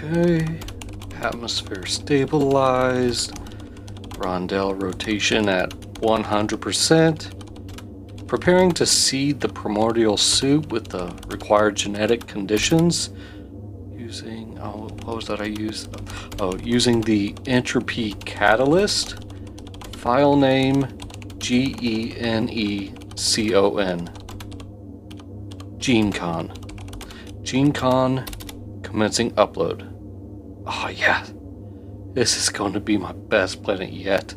Okay. Atmosphere stabilized. Rondel rotation at 100%. Preparing to seed the primordial soup with the required genetic conditions. Using, what was that I used? Using the Entropy catalyst. File name GENECON. GeneCon. GeneCon commencing upload. Oh yeah, this is going to be my best planet yet.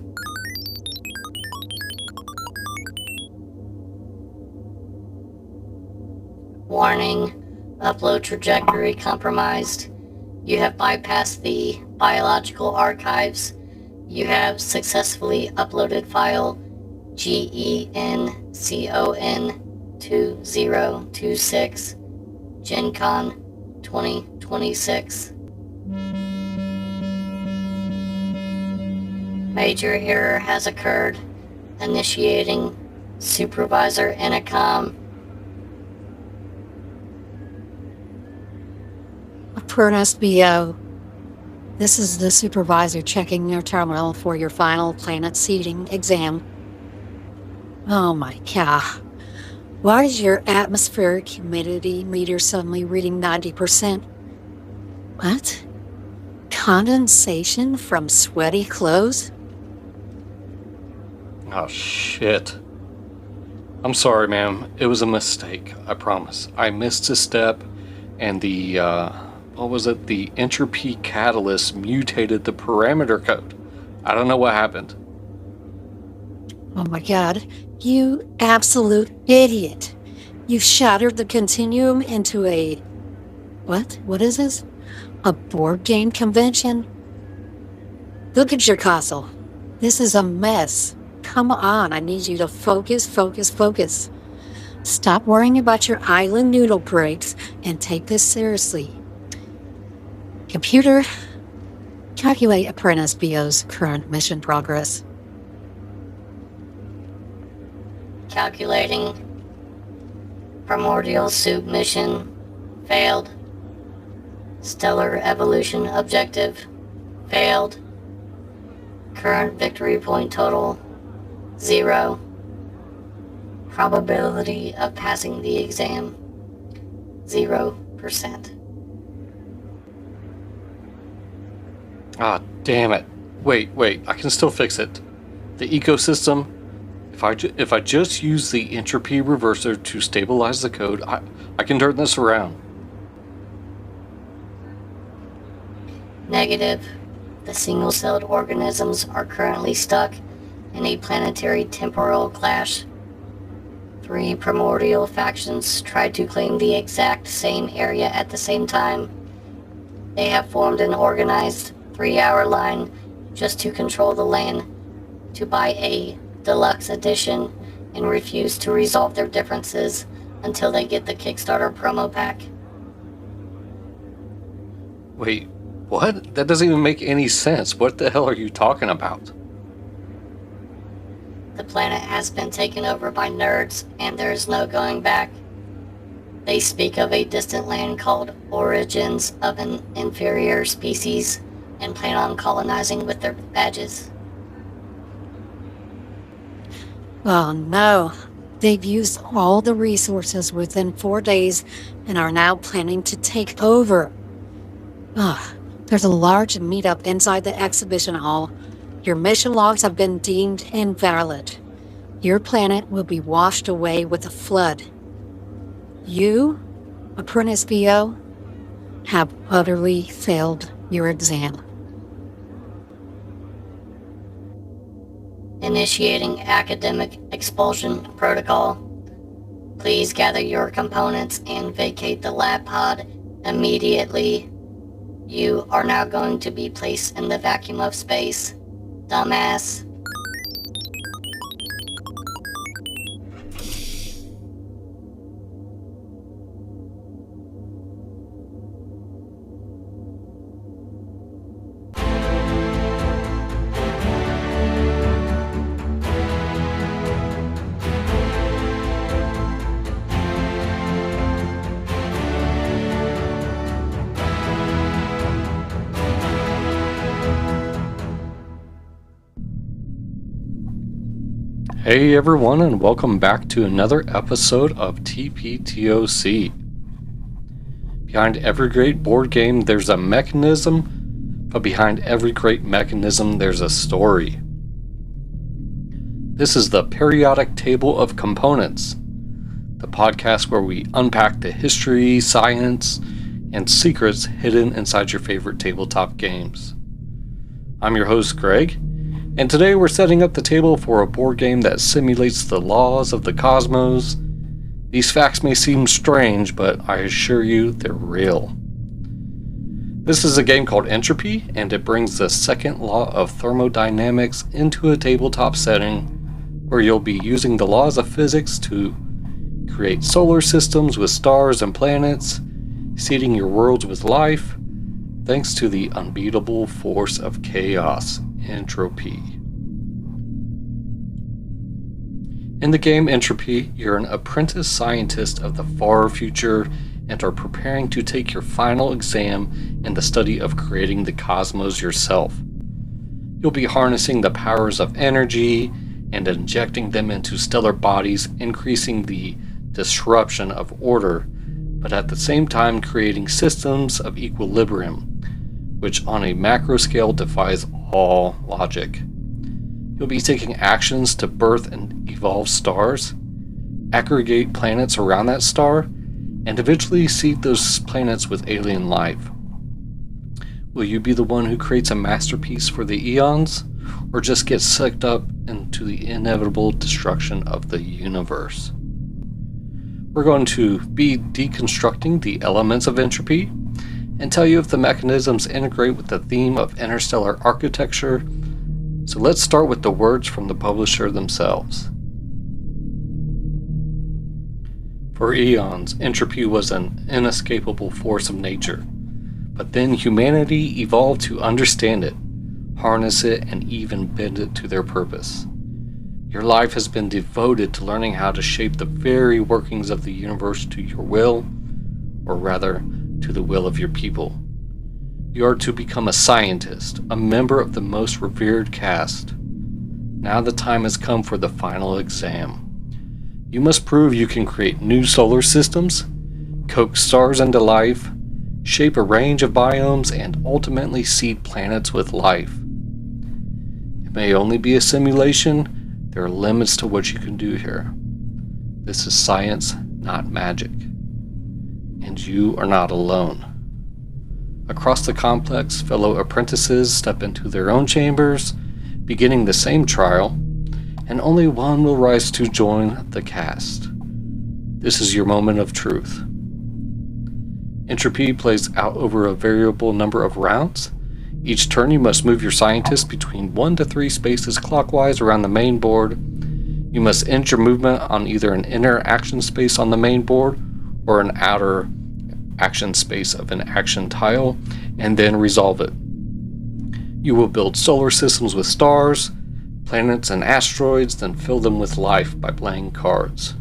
Warning, upload trajectory compromised. You have bypassed the biological archives. You have successfully uploaded file GENCON2026 GenCon 2026. Major error has occurred. Initiating supervisor intercom. Apprentice BO. This is the supervisor checking your terminal for your final planet seeding exam. Oh my god. Why is your atmospheric humidity meter suddenly reading 90%? What? Condensation from sweaty clothes? Oh shit. I'm sorry, ma'am. It was a mistake. I promise. I missed a step, and the the Entropy catalyst mutated the parameter code. I don't know what happened. Oh my god, you absolute idiot. You've shattered the continuum into a... What? What is this? A board game convention? Look at your console. This is a mess. Come on, I need you to focus. Stop worrying about your island noodle breaks and take this seriously. Computer, calculate Apprentice BO's current mission progress. Calculating. Primordial soup mission failed. Stellar evolution objective failed. Current victory point total 0. Probability of passing the exam 0%. Ah, damn it. Wait, I can still fix it. The ecosystem, if I just use the entropy reverser to stabilize the code, I can turn this around. Negative. The single-celled organisms are currently stuck in a planetary temporal clash. 3 primordial factions tried to claim the exact same area at the same time. They have formed an organized 3-hour line just to control the land, to buy a deluxe edition, and refuse to resolve their differences until they get the Kickstarter promo pack. Wait, what? That doesn't even make any sense. What the hell are you talking about? The planet has been taken over by nerds, and there is no going back. They speak of a distant land called Origins of an inferior species, and plan on colonizing with their badges. Oh no, they've used all the resources within 4 days and are now planning to take over. There's a large meetup inside the exhibition hall. Your mission logs have been deemed invalid. Your planet will be washed away with a flood. You, Apprentice BO, have utterly failed your exam. Initiating academic expulsion protocol. Please gather your components and vacate the lab pod immediately. You are now going to be placed in the vacuum of space, dumbass. Hey everyone, and welcome back to another episode of TPTOC. Behind every great board game, there's a mechanism, but behind every great mechanism, there's a story. This is the Periodic Table of Components, the podcast where we unpack the history, science, and secrets hidden inside your favorite tabletop games. I'm your host, Greg, and today we're setting up the table for a board game that simulates the laws of the cosmos. These facts may seem strange, but I assure you they're real. This is a game called Entropy, and it brings the second law of thermodynamics into a tabletop setting where you'll be using the laws of physics to create solar systems with stars and planets, seeding your worlds with life, thanks to the unbeatable force of chaos, Entropy. In the game Entropy, you're an apprentice scientist of the far future and are preparing to take your final exam in the study of creating the cosmos yourself. You'll be harnessing the powers of energy and injecting them into stellar bodies, increasing the disruption of order, but at the same time creating systems of equilibrium, which on a macro scale defies all logic. You'll be taking actions to birth and evolve stars, aggregate planets around that star, and eventually seed those planets with alien life. Will you be the one who creates a masterpiece for the eons, or just get sucked up into the inevitable destruction of the universe? We're going to be deconstructing the elements of entropy and tell you if the mechanisms integrate with the theme of interstellar architecture. So let's start with the words from the publisher themselves. For eons, entropy was an inescapable force of nature, but then humanity evolved to understand it, harness it, and even bend it to their purpose. Your life has been devoted to learning how to shape the very workings of the universe to your will, or rather, to the will of your people. You are to become a scientist, a member of the most revered caste. Now the time has come for the final exam. You must prove you can create new solar systems, coax stars into life, shape a range of biomes, and ultimately seed planets with life. It may only be a simulation. There are limits to what you can do here. This is science, not magic. And you are not alone. Across the complex, fellow apprentices step into their own chambers, beginning the same trial, and only one will rise to join the cast. This is your moment of truth. Entropy plays out over a variable number of rounds. Each turn you must move your scientist between 1 to 3 spaces clockwise around the main board. You must end your movement on either an inner action space on the main board or an outer action space of an action tile, and then resolve it. You will build solar systems with stars, planets, and asteroids, then fill them with life by playing cards.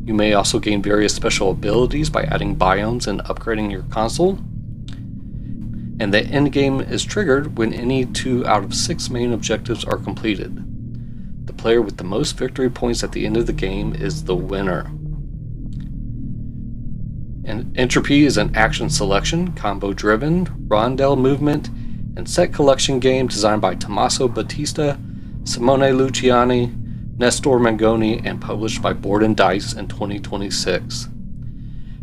You may also gain various special abilities by adding biomes and upgrading your console. And the endgame is triggered when any 2 out of 6 main objectives are completed. The player with the most victory points at the end of the game is the winner. And Entropy is an action selection, combo-driven, rondel movement, and set collection game designed by Tommaso Battista, Simone Luciani, Nestor Mangoni, and published by Board and Dice in 2026.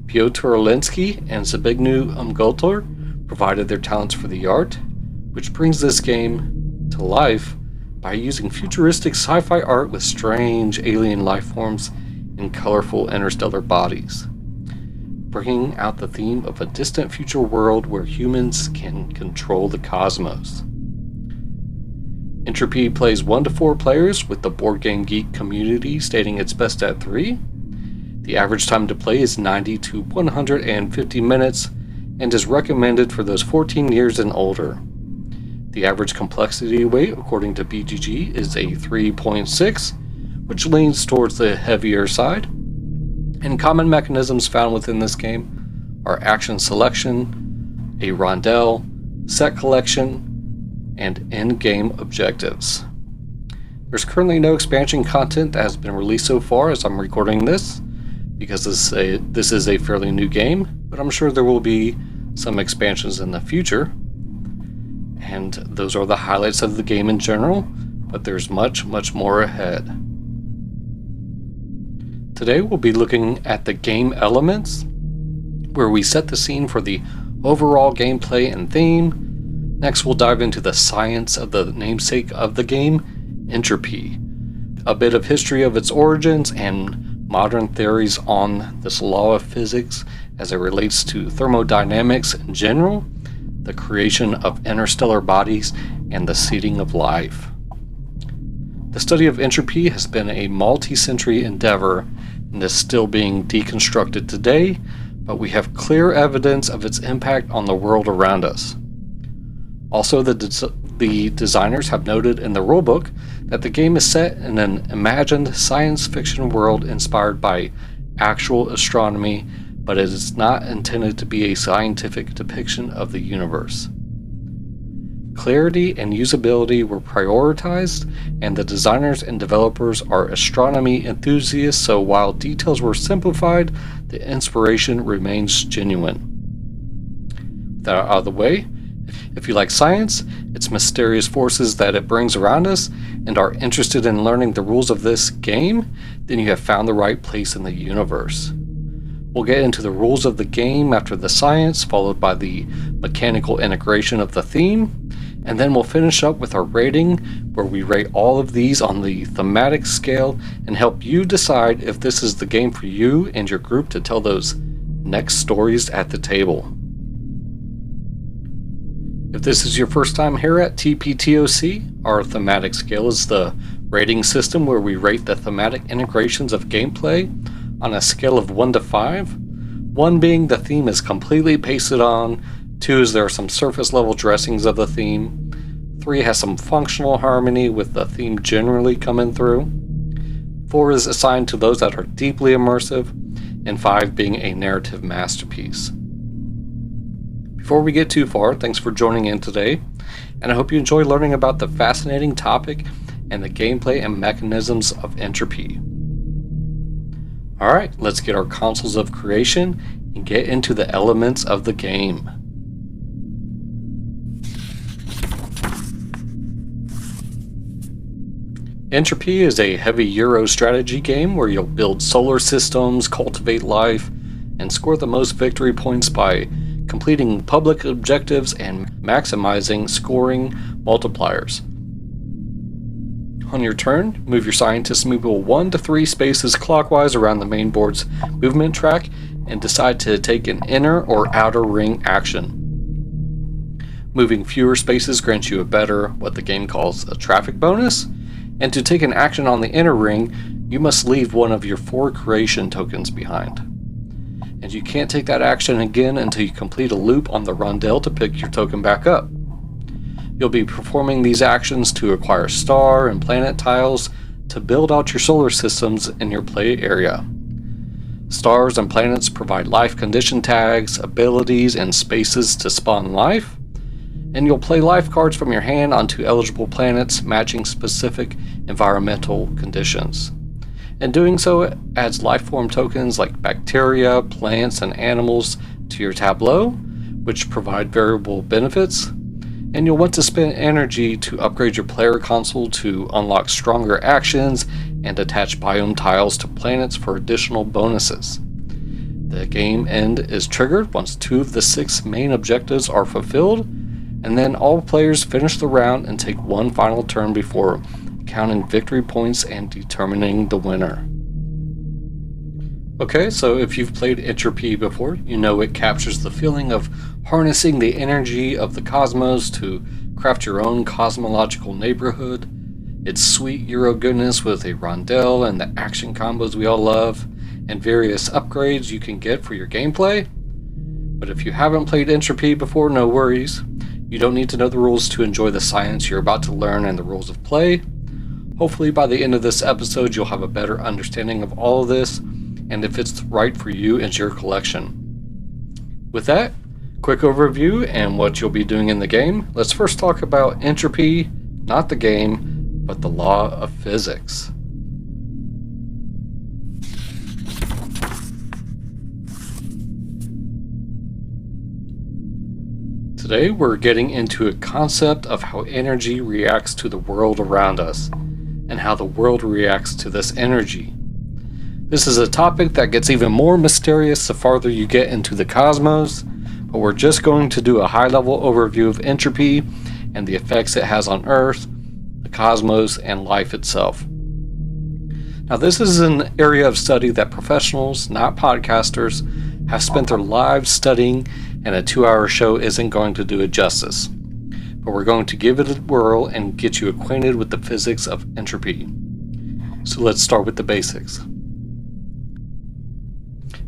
Piotr Olinsky and Zbigniew Umgultor provided their talents for the art, which brings this game to life by using futuristic sci-fi art with strange alien life forms and colorful interstellar bodies, bringing out the theme of a distant future world where humans can control the cosmos. Entropy plays 1 to 4 players, with the Board Game Geek community stating it's best at 3. The average time to play is 90 to 150 minutes, and is recommended for those 14 years and older. The average complexity weight, according to BGG, is a 3.6, which leans towards the heavier side. And common mechanisms found within this game are action selection, a rondel, set collection, and end-game objectives. There's currently no expansion content that has been released so far as I'm recording this, because this is a fairly new game, but I'm sure there will be some expansions in the future. And those are the highlights of the game in general, but there's much more ahead. Today we'll be looking at the game elements, where we set the scene for the overall gameplay and theme. Next we'll dive into the science of the namesake of the game, Entropy, a bit of history of its origins and modern theories on this law of physics as it relates to thermodynamics in general, the creation of interstellar bodies, and the seeding of life. The study of entropy has been a multi-century endeavor and is still being deconstructed today, but we have clear evidence of its impact on the world around us. Also, the designers have noted in the rulebook that the game is set in an imagined science fiction world inspired by actual astronomy, but it is not intended to be a scientific depiction of the universe. Clarity and usability were prioritized, and the designers and developers are astronomy enthusiasts, so while details were simplified, the inspiration remains genuine. With that out of the way, if you like science, its mysterious forces that it brings around us, and are interested in learning the rules of this game, then you have found the right place in the universe. We'll get into the rules of the game after the science, followed by the mechanical integration of the theme, and then we'll finish up with our rating, where we rate all of these on the thematic scale and help you decide if this is the game for you and your group to tell those next stories at the table. If this is your first time here at TPTOC, our thematic scale is the rating system where we rate the thematic integrations of gameplay on a scale of 1 to 5, 1 being the theme is completely pasted on, 2 is there are some surface level dressings of the theme, 3 has some functional harmony with the theme generally coming through, 4 is assigned to those that are deeply immersive, and 5 being a narrative masterpiece. Before we get too far, thanks for joining in today, and I hope you enjoy learning about the fascinating topic and the gameplay and mechanisms of entropy. Alright, let's get our consoles of creation and get into the elements of the game. Entropy is a heavy Euro strategy game where you'll build solar systems, cultivate life, and score the most victory points by completing public objectives and maximizing scoring multipliers. On your turn, move your scientist Moogle 1 to 3 spaces clockwise around the main board's movement track and decide to take an inner or outer ring action. Moving fewer spaces grants you a better, what the game calls a traffic bonus, and to take an action on the inner ring, you must leave one of your 4 creation tokens behind. And you can't take that action again until you complete a loop on the rondel to pick your token back up. You'll be performing these actions to acquire star and planet tiles to build out your solar systems in your play area. Stars and planets provide life condition tags, abilities, and spaces to spawn life, and you'll play life cards from your hand onto eligible planets matching specific environmental conditions. And doing so adds life form tokens like bacteria, plants, and animals to your tableau, which provide variable benefits. And you'll want to spend energy to upgrade your player console to unlock stronger actions and attach biome tiles to planets for additional bonuses. The game end is triggered once 2 of the 6 main objectives are fulfilled, and then all players finish the round and take one final turn before counting victory points and determining the winner. Okay, so if you've played Entropy before, you know it captures the feeling of harnessing the energy of the cosmos to craft your own cosmological neighborhood. It's sweet Euro goodness with a rondel and the action combos we all love, and various upgrades you can get for your gameplay. But if you haven't played Entropy before, no worries. You don't need to know the rules to enjoy the science you're about to learn and the rules of play. Hopefully by the end of this episode you'll have a better understanding of all of this, and if it's right for you and your collection. With that, quick overview and what you'll be doing in the game. Let's first talk about Entropy, not the game, but the law of physics. Today we're getting into a concept of how energy reacts to the world around us, and how the world reacts to this energy. This is a topic that gets even more mysterious the farther you get into the cosmos, but we're just going to do a high-level overview of entropy and the effects it has on Earth, the cosmos, and life itself. Now, this is an area of study that professionals, not podcasters, have spent their lives studying, and a 2-hour show isn't going to do it justice. But we're going to give it a whirl and get you acquainted with the physics of entropy. So let's start with the basics.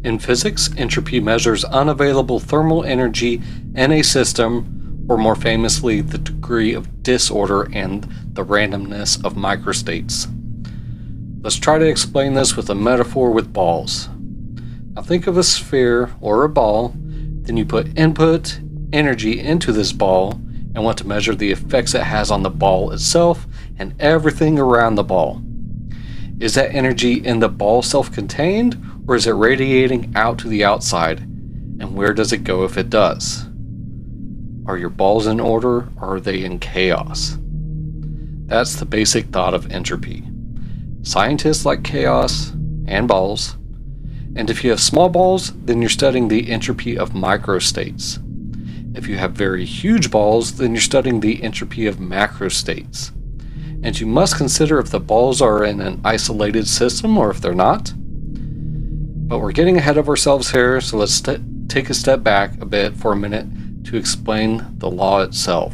In physics, entropy measures unavailable thermal energy in a system, or more famously, the degree of disorder and the randomness of microstates. Let's try to explain this with a metaphor with balls. Now think of a sphere or a ball, then you put input energy into this ball and want to measure the effects it has on the ball itself and everything around the ball. Is that energy in the ball self-contained, or is it radiating out to the outside? And where does it go if it does? Are your balls in order, or are they in chaos? That's the basic thought of entropy. Scientists like chaos and balls. And if you have small balls, then you're studying the entropy of microstates. If you have very huge balls, then you're studying the entropy of macrostates. And you must consider if the balls are in an isolated system or if they're not. But we're getting ahead of ourselves here, so let's take a step back a bit for a minute to explain the law itself.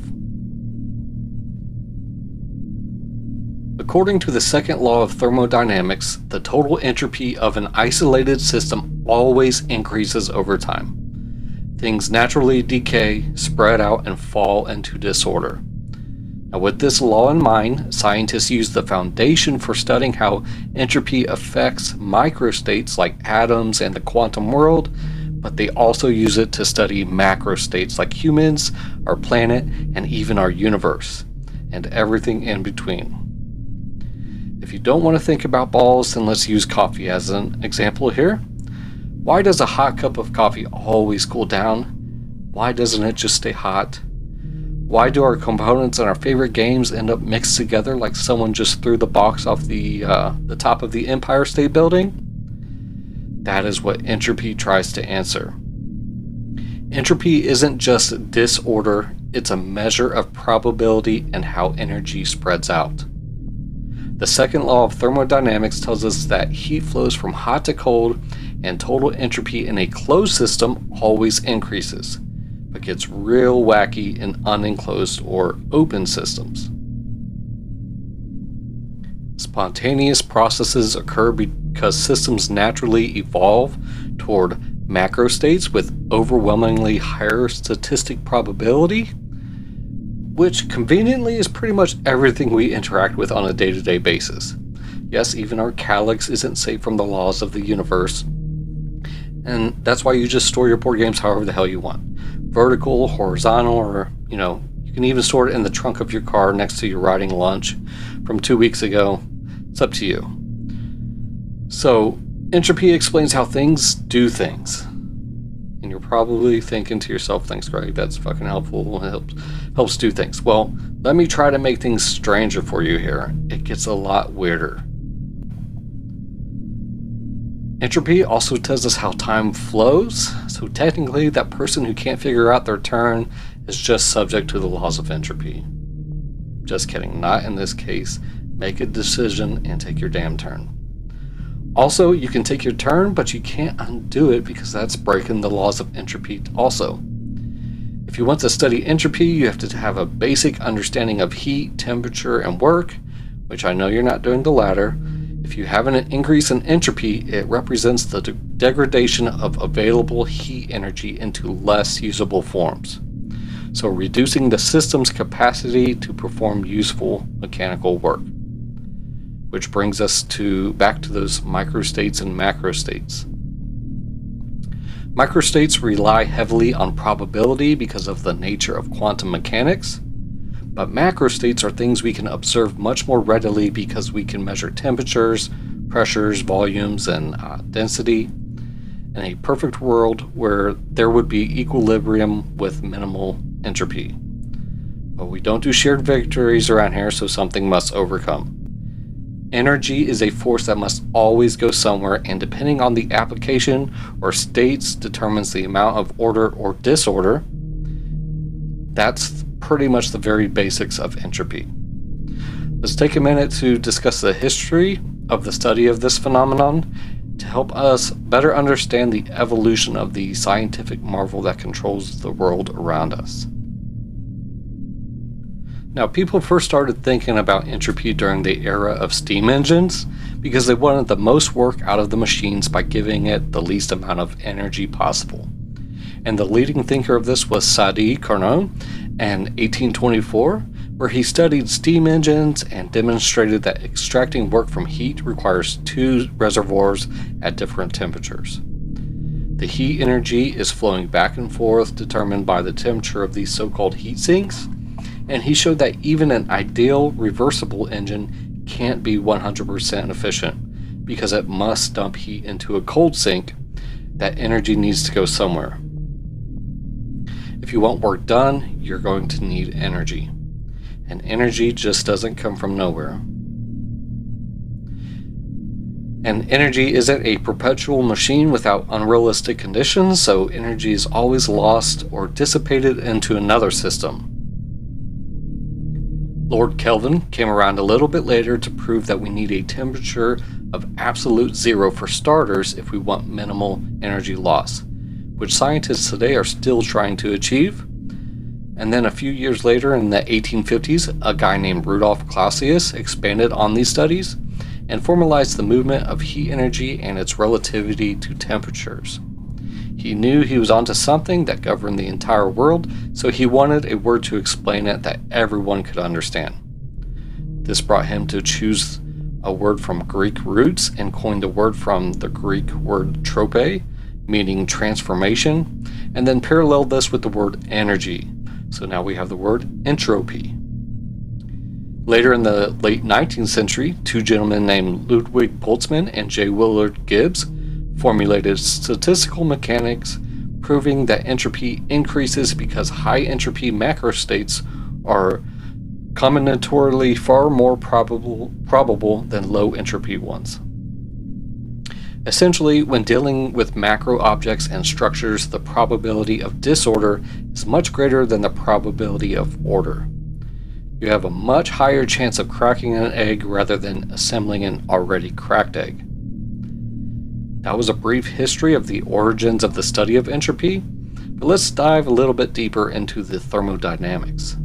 According to the second law of thermodynamics, the total entropy of an isolated system always increases over time. Things naturally decay, spread out, and fall into disorder. Now, with this law in mind, scientists use the foundation for studying how entropy affects microstates like atoms and the quantum world, but they also use it to study macrostates like humans, our planet, and even our universe, and everything in between. If you don't want to think about balls, then let's use coffee as an example here. Why does a hot cup of coffee always cool down? Why doesn't it just stay hot? Why do our components in our favorite games end up mixed together like someone just threw the box off the top of the Empire State Building? That is what entropy tries to answer. Entropy isn't just disorder, it's a measure of probability and how energy spreads out. The second law of thermodynamics tells us that heat flows from hot to cold, and total entropy in a closed system always increases, but gets real wacky in unenclosed or open systems. Spontaneous processes occur because systems naturally evolve toward macrostates with overwhelmingly higher statistic probability, which conveniently is pretty much everything we interact with on a day-to-day basis. Yes, even our calyx isn't safe from the laws of the universe, and that's why you just store your board games however the hell you want. Vertical, horizontal, or, you can even store it in the trunk of your car next to your riding lunch from 2 weeks ago. It's up to you. So, entropy explains how things do things. And you're probably thinking to yourself, thanks Greg, that's fucking helpful, it helps do things. Well, let me try to make things stranger for you here. It gets a lot weirder. Entropy also tells us how time flows, so technically that person who can't figure out their turn is just subject to the laws of entropy. Just kidding, not in this case. Make a decision and take your damn turn. Also, you can take your turn, but you can't undo it because that's breaking the laws of entropy also. If you want to study entropy, you have to have a basic understanding of heat, temperature, and work, which I know you're not doing the latter. If you have an increase in entropy, it represents the degradation of available heat energy into less usable forms. So reducing the system's capacity to perform useful mechanical work. Which brings us back to those microstates and macrostates. Microstates rely heavily on probability because of the nature of quantum mechanics, But macro states are things we can observe much more readily because we can measure temperatures, pressures, volumes, and density in a perfect world where there would be equilibrium with minimal entropy. But we don't do shared victories around here, so something must overcome. Energy is a force that must always go somewhere, and depending on the application or states determines the amount of order or disorder. That's pretty much the very basics of entropy. Let's take a minute to discuss the history of the study of this phenomenon to help us better understand the evolution of the scientific marvel that controls the world around us. Now, people first started thinking about entropy during the era of steam engines because they wanted the most work out of the machines by giving it the least amount of energy possible. And the leading thinker of this was Sadi Carnot in 1824, where he studied steam engines and demonstrated that extracting work from heat requires two reservoirs at different temperatures. The heat energy is flowing back and forth, determined by the temperature of these so-called heat sinks, and he showed that even an ideal reversible engine can't be 100% efficient because it must dump heat into a cold sink. That energy needs to go somewhere. If you want work done, you're going to need energy. And energy just doesn't come from nowhere. And energy isn't a perpetual machine without unrealistic conditions, so energy is always lost or dissipated into another system. Lord Kelvin came around a little bit later to prove that we need a temperature of absolute zero for starters if we want minimal energy loss, which scientists today are still trying to achieve. And then a few years later, in the 1850s, a guy named Rudolf Clausius expanded on these studies and formalized the movement of heat energy and its relativity to temperatures. He knew he was onto something that governed the entire world, so he wanted a word to explain it that everyone could understand. This brought him to choose a word from Greek roots and coined the word from the Greek word trope, meaning transformation, and then paralleled this with the word energy. So now we have the word entropy. Later in the late 19th century, two gentlemen named Ludwig Boltzmann and J. Willard Gibbs formulated statistical mechanics proving that entropy increases because high entropy macrostates are combinatorially far more probable than low entropy ones. Essentially, when dealing with macro objects and structures, the probability of disorder is much greater than the probability of order. You have a much higher chance of cracking an egg rather than assembling an already cracked egg. That was a brief history of the origins of the study of entropy, but let's dive a little bit deeper into the thermodynamics.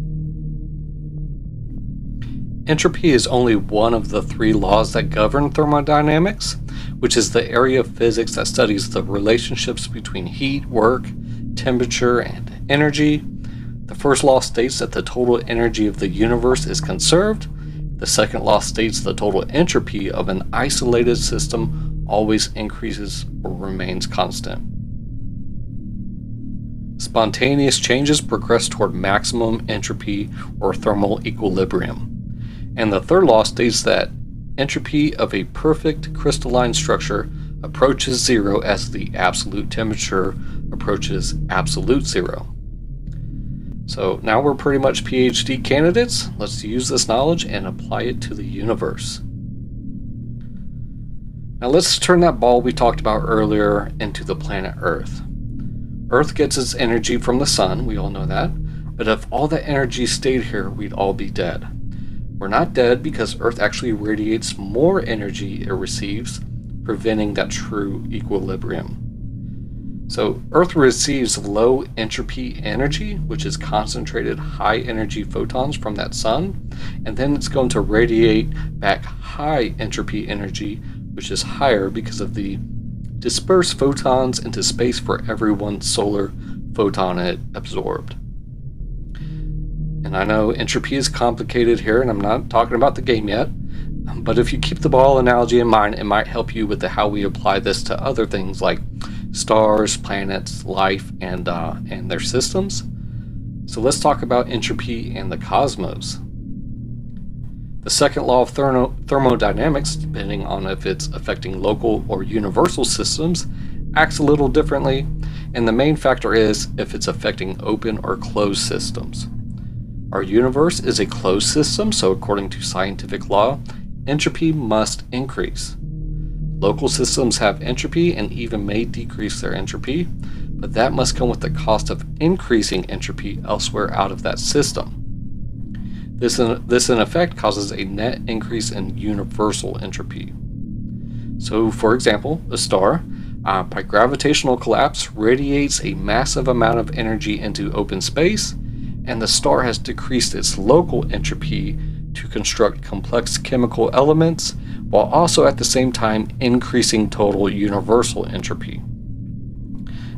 Entropy is only one of the three laws that govern thermodynamics, which is the area of physics that studies the relationships between heat, work, temperature, and energy. The first law states that the total energy of the universe is conserved. The second law states the total entropy of an isolated system always increases or remains constant. Spontaneous changes progress toward maximum entropy or thermal equilibrium. And the third law states that entropy of a perfect crystalline structure approaches zero as the absolute temperature approaches absolute zero. So now we're pretty much PhD candidates. Let's use this knowledge and apply it to the universe. Now let's turn that ball we talked about earlier into the planet Earth. Earth gets its energy from the sun, we all know that, but if all that energy stayed here, we'd all be dead. We're not dead because Earth actually radiates more energy it receives, preventing that true equilibrium. So Earth receives low entropy energy, which is concentrated high energy photons from that sun, and then it's going to radiate back high entropy energy, which is higher because of the dispersed photons into space for every one solar photon it absorbed. And I know entropy is complicated here, and I'm not talking about the game yet, but if you keep the ball analogy in mind, it might help you with how we apply this to other things like stars, planets, life, and their systems. So let's talk about entropy and the cosmos. The second law of thermodynamics, depending on if it's affecting local or universal systems, acts a little differently, and the main factor is if it's affecting open or closed systems. Our universe is a closed system, so according to scientific law, entropy must increase. Local systems have entropy and even may decrease their entropy, but that must come with the cost of increasing entropy elsewhere out of that system. This in effect causes a net increase in universal entropy. So, for example, a star, by gravitational collapse, radiates a massive amount of energy into open space, and the star has decreased its local entropy to construct complex chemical elements, while also at the same time increasing total universal entropy.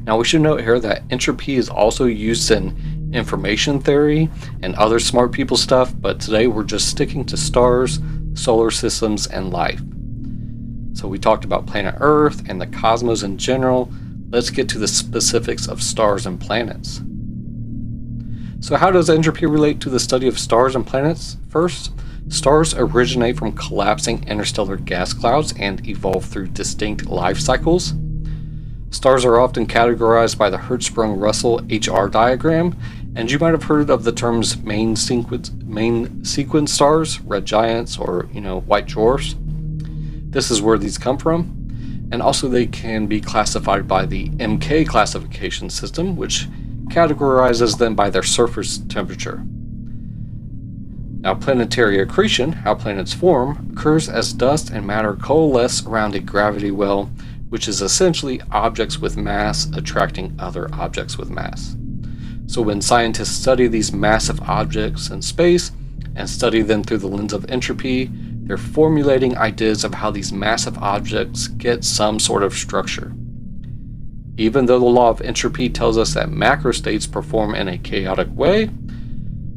Now we should note here that entropy is also used in information theory and other smart people stuff, but today we're just sticking to stars, solar systems, and life. So we talked about planet Earth and the cosmos in general. Let's get to the specifics of stars and planets. So how does entropy relate to the study of stars and planets? First, stars originate from collapsing interstellar gas clouds and evolve through distinct life cycles. Stars are often categorized by the Hertzsprung-Russell HR diagram, and you might have heard of the terms main sequence stars, red giants, or white dwarfs. This is where these come from, and also they can be classified by the MK classification system, which categorizes them by their surface temperature. Now, planetary accretion, how planets form, occurs as dust and matter coalesce around a gravity well, which is essentially objects with mass attracting other objects with mass. So when scientists study these massive objects in space and study them through the lens of entropy, they're formulating ideas of how these massive objects get some sort of structure. Even though the law of entropy tells us that macrostates perform in a chaotic way,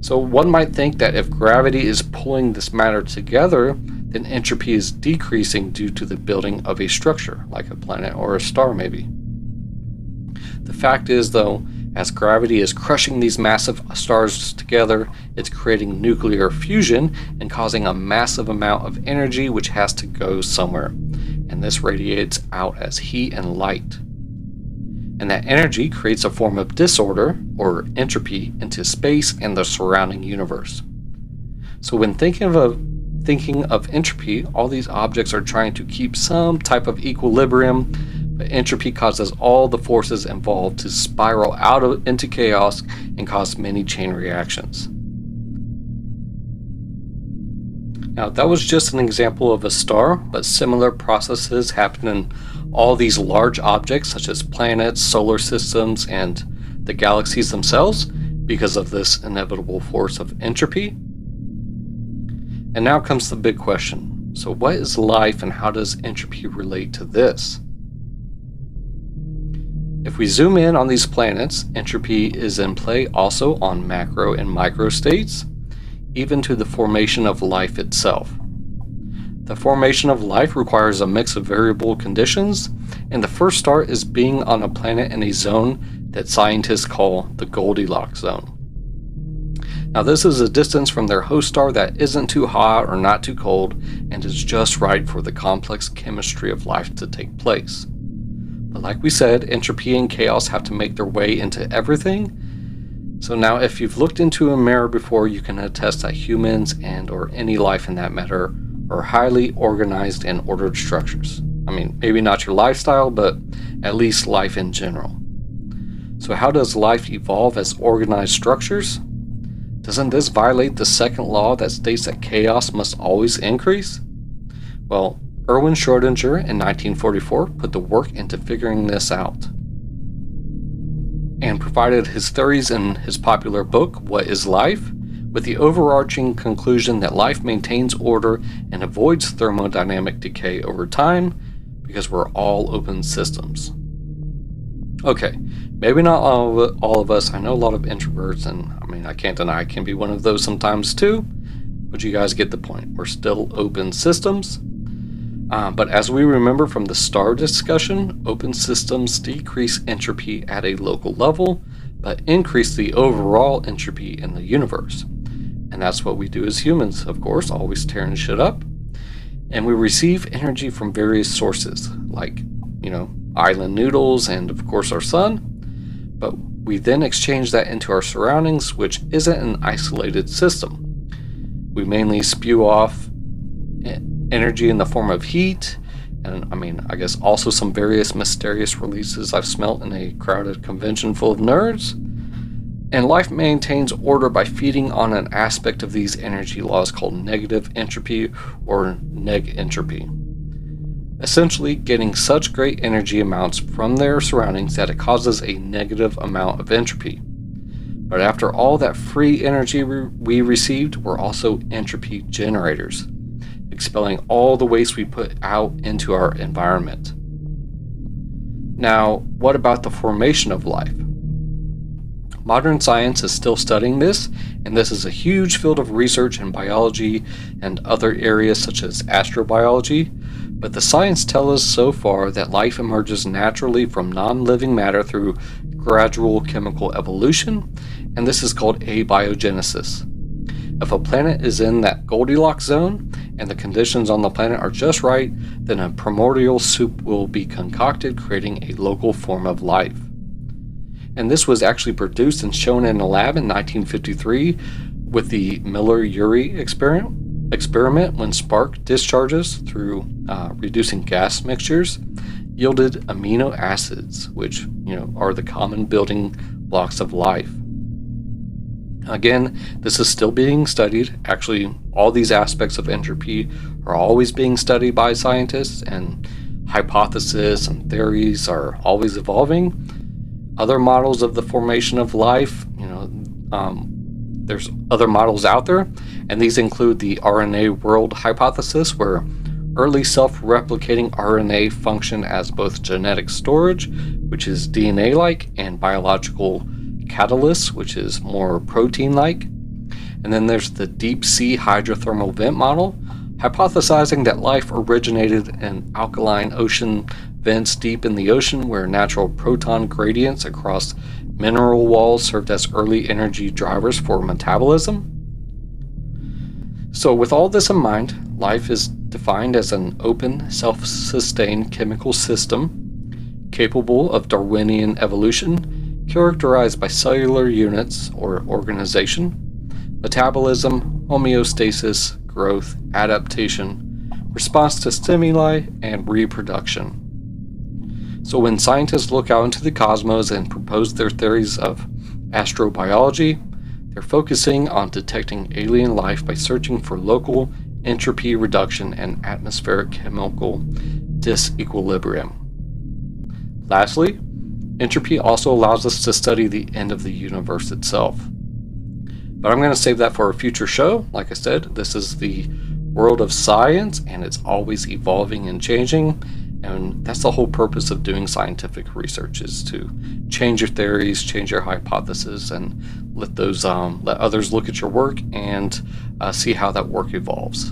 so one might think that if gravity is pulling this matter together, then entropy is decreasing due to the building of a structure, like a planet or a star maybe. The fact is, though, as gravity is crushing these massive stars together, it's creating nuclear fusion and causing a massive amount of energy which has to go somewhere, and this radiates out as heat and light. And that energy creates a form of disorder, or entropy, into space and the surrounding universe. So when thinking of entropy, all these objects are trying to keep some type of equilibrium, but entropy causes all the forces involved to spiral into chaos and cause many chain reactions. Now, that was just an example of a star, but similar processes happen in all these large objects such as planets, solar systems, and the galaxies themselves because of this inevitable force of entropy. And now comes the big question. So what is life and how does entropy relate to this? If we zoom in on these planets, entropy is in play also on macro and micro states, even to the formation of life itself. The formation of life requires a mix of variable conditions, and the first start is being on a planet in a zone that scientists call the Goldilocks zone. Now, this is a distance from their host star that isn't too hot or not too cold and is just right for the complex chemistry of life to take place. But like we said, entropy and chaos have to make their way into everything. So now if you've looked into a mirror before, you can attest that humans or any life in that matter are highly organized and ordered structures. I mean, maybe not your lifestyle, but at least life in general. So how does life evolve as organized structures? Doesn't this violate the second law that states that chaos must always increase? Well, Erwin Schrödinger in 1944 put the work into figuring this out and provided his theories in his popular book, What is Life?, with the overarching conclusion that life maintains order and avoids thermodynamic decay over time because we're all open systems. Okay, maybe not all of us. I know a lot of introverts, and I can't deny I can be one of those sometimes too, but you guys get the point. We're still open systems. But as we remember from the star discussion, open systems decrease entropy at a local level, but increase the overall entropy in the universe. And that's what we do as humans, of course, always tearing shit up. And we receive energy from various sources, like, island noodles and, of course, our sun. But we then exchange that into our surroundings, which isn't an isolated system. We mainly spew off energy in the form of heat, and I guess also some various mysterious releases I've smelt in a crowded convention full of nerds. And life maintains order by feeding on an aspect of these energy laws called negative entropy or neg-entropy. Essentially getting such great energy amounts from their surroundings that it causes a negative amount of entropy. But after all that free energy we received, we're also entropy generators, expelling all the waste we put out into our environment. Now, what about the formation of life? Modern science is still studying this, and this is a huge field of research in biology and other areas such as astrobiology, but the science tells us so far that life emerges naturally from non-living matter through gradual chemical evolution, and this is called abiogenesis. If a planet is in that Goldilocks zone, and the conditions on the planet are just right, then a primordial soup will be concocted, creating a local form of life. And this was actually produced and shown in a lab in 1953 with the Miller-Urey experiment when spark discharges through reducing gas mixtures yielded amino acids, which are the common building blocks of life. Again, this is still being studied. Actually, all these aspects of entropy are always being studied by scientists, and hypotheses and theories are always evolving. Other models of the formation of life, there's other models out there, and these include the RNA world hypothesis, where early self-replicating RNA function as both genetic storage, which is DNA-like, and biological catalysts, which is more protein-like. And then there's the deep sea hydrothermal vent model, hypothesizing that life originated in alkaline ocean vents deep in the ocean, where natural proton gradients across mineral walls served as early energy drivers for metabolism. So with all this in mind, life is defined as an open, self-sustained chemical system capable of Darwinian evolution, characterized by cellular units or organization, metabolism, homeostasis, growth, adaptation, response to stimuli, and reproduction. So when scientists look out into the cosmos and propose their theories of astrobiology, they're focusing on detecting alien life by searching for local entropy reduction and atmospheric chemical disequilibrium. Lastly, entropy also allows us to study the end of the universe itself. But I'm going to save that for a future show. Like I said, this is the world of science, and it's always evolving and changing. And that's the whole purpose of doing scientific research, is to change your theories, change your hypotheses, and let others look at your work and see how that work evolves.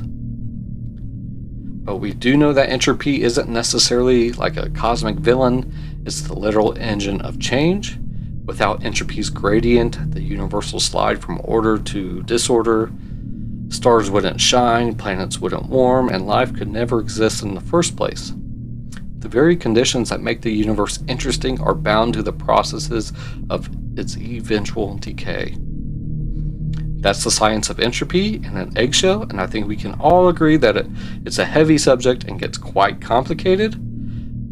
But we do know that entropy isn't necessarily like a cosmic villain. It's the literal engine of change. Without entropy's gradient, the universe will slide from order to disorder. Stars wouldn't shine, planets wouldn't warm, and life could never exist in the first place. The very conditions that make the universe interesting are bound to the processes of its eventual decay. That's the science of entropy in an eggshell, and I think we can all agree that it's a heavy subject and gets quite complicated.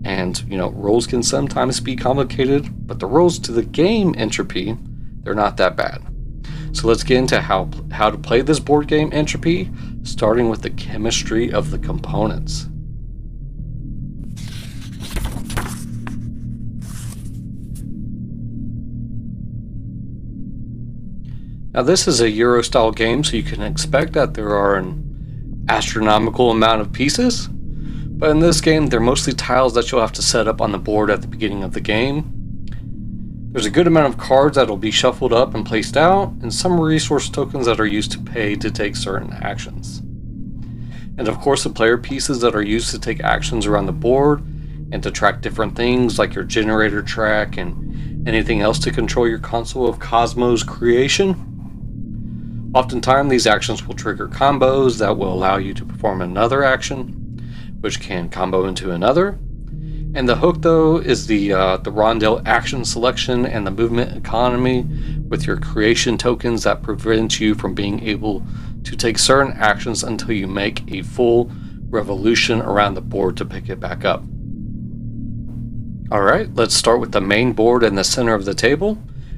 And, rules can sometimes be complicated, but the rules to the game Entropy, they're not that bad. So let's get into how to play this board game Entropy, starting with the chemistry of the components. Now this is a Euro-style game, so you can expect that there are an astronomical amount of pieces, but in this game they're mostly tiles that you'll have to set up on the board at the beginning of the game. There's a good amount of cards that will be shuffled up and placed out, and some resource tokens that are used to pay to take certain actions. And of course the player pieces that are used to take actions around the board and to track different things like your generator track and Anything else to control your console of Cosmos creation? Oftentimes, these actions will trigger combos that will allow you to perform another action, which can combo into another. And the hook, though, is the Rondel action selection and the movement economy with your creation tokens that prevent you from being able to take certain actions until you make a full revolution around the board to pick it back up. Alright, let's start with the main board in the center of the table.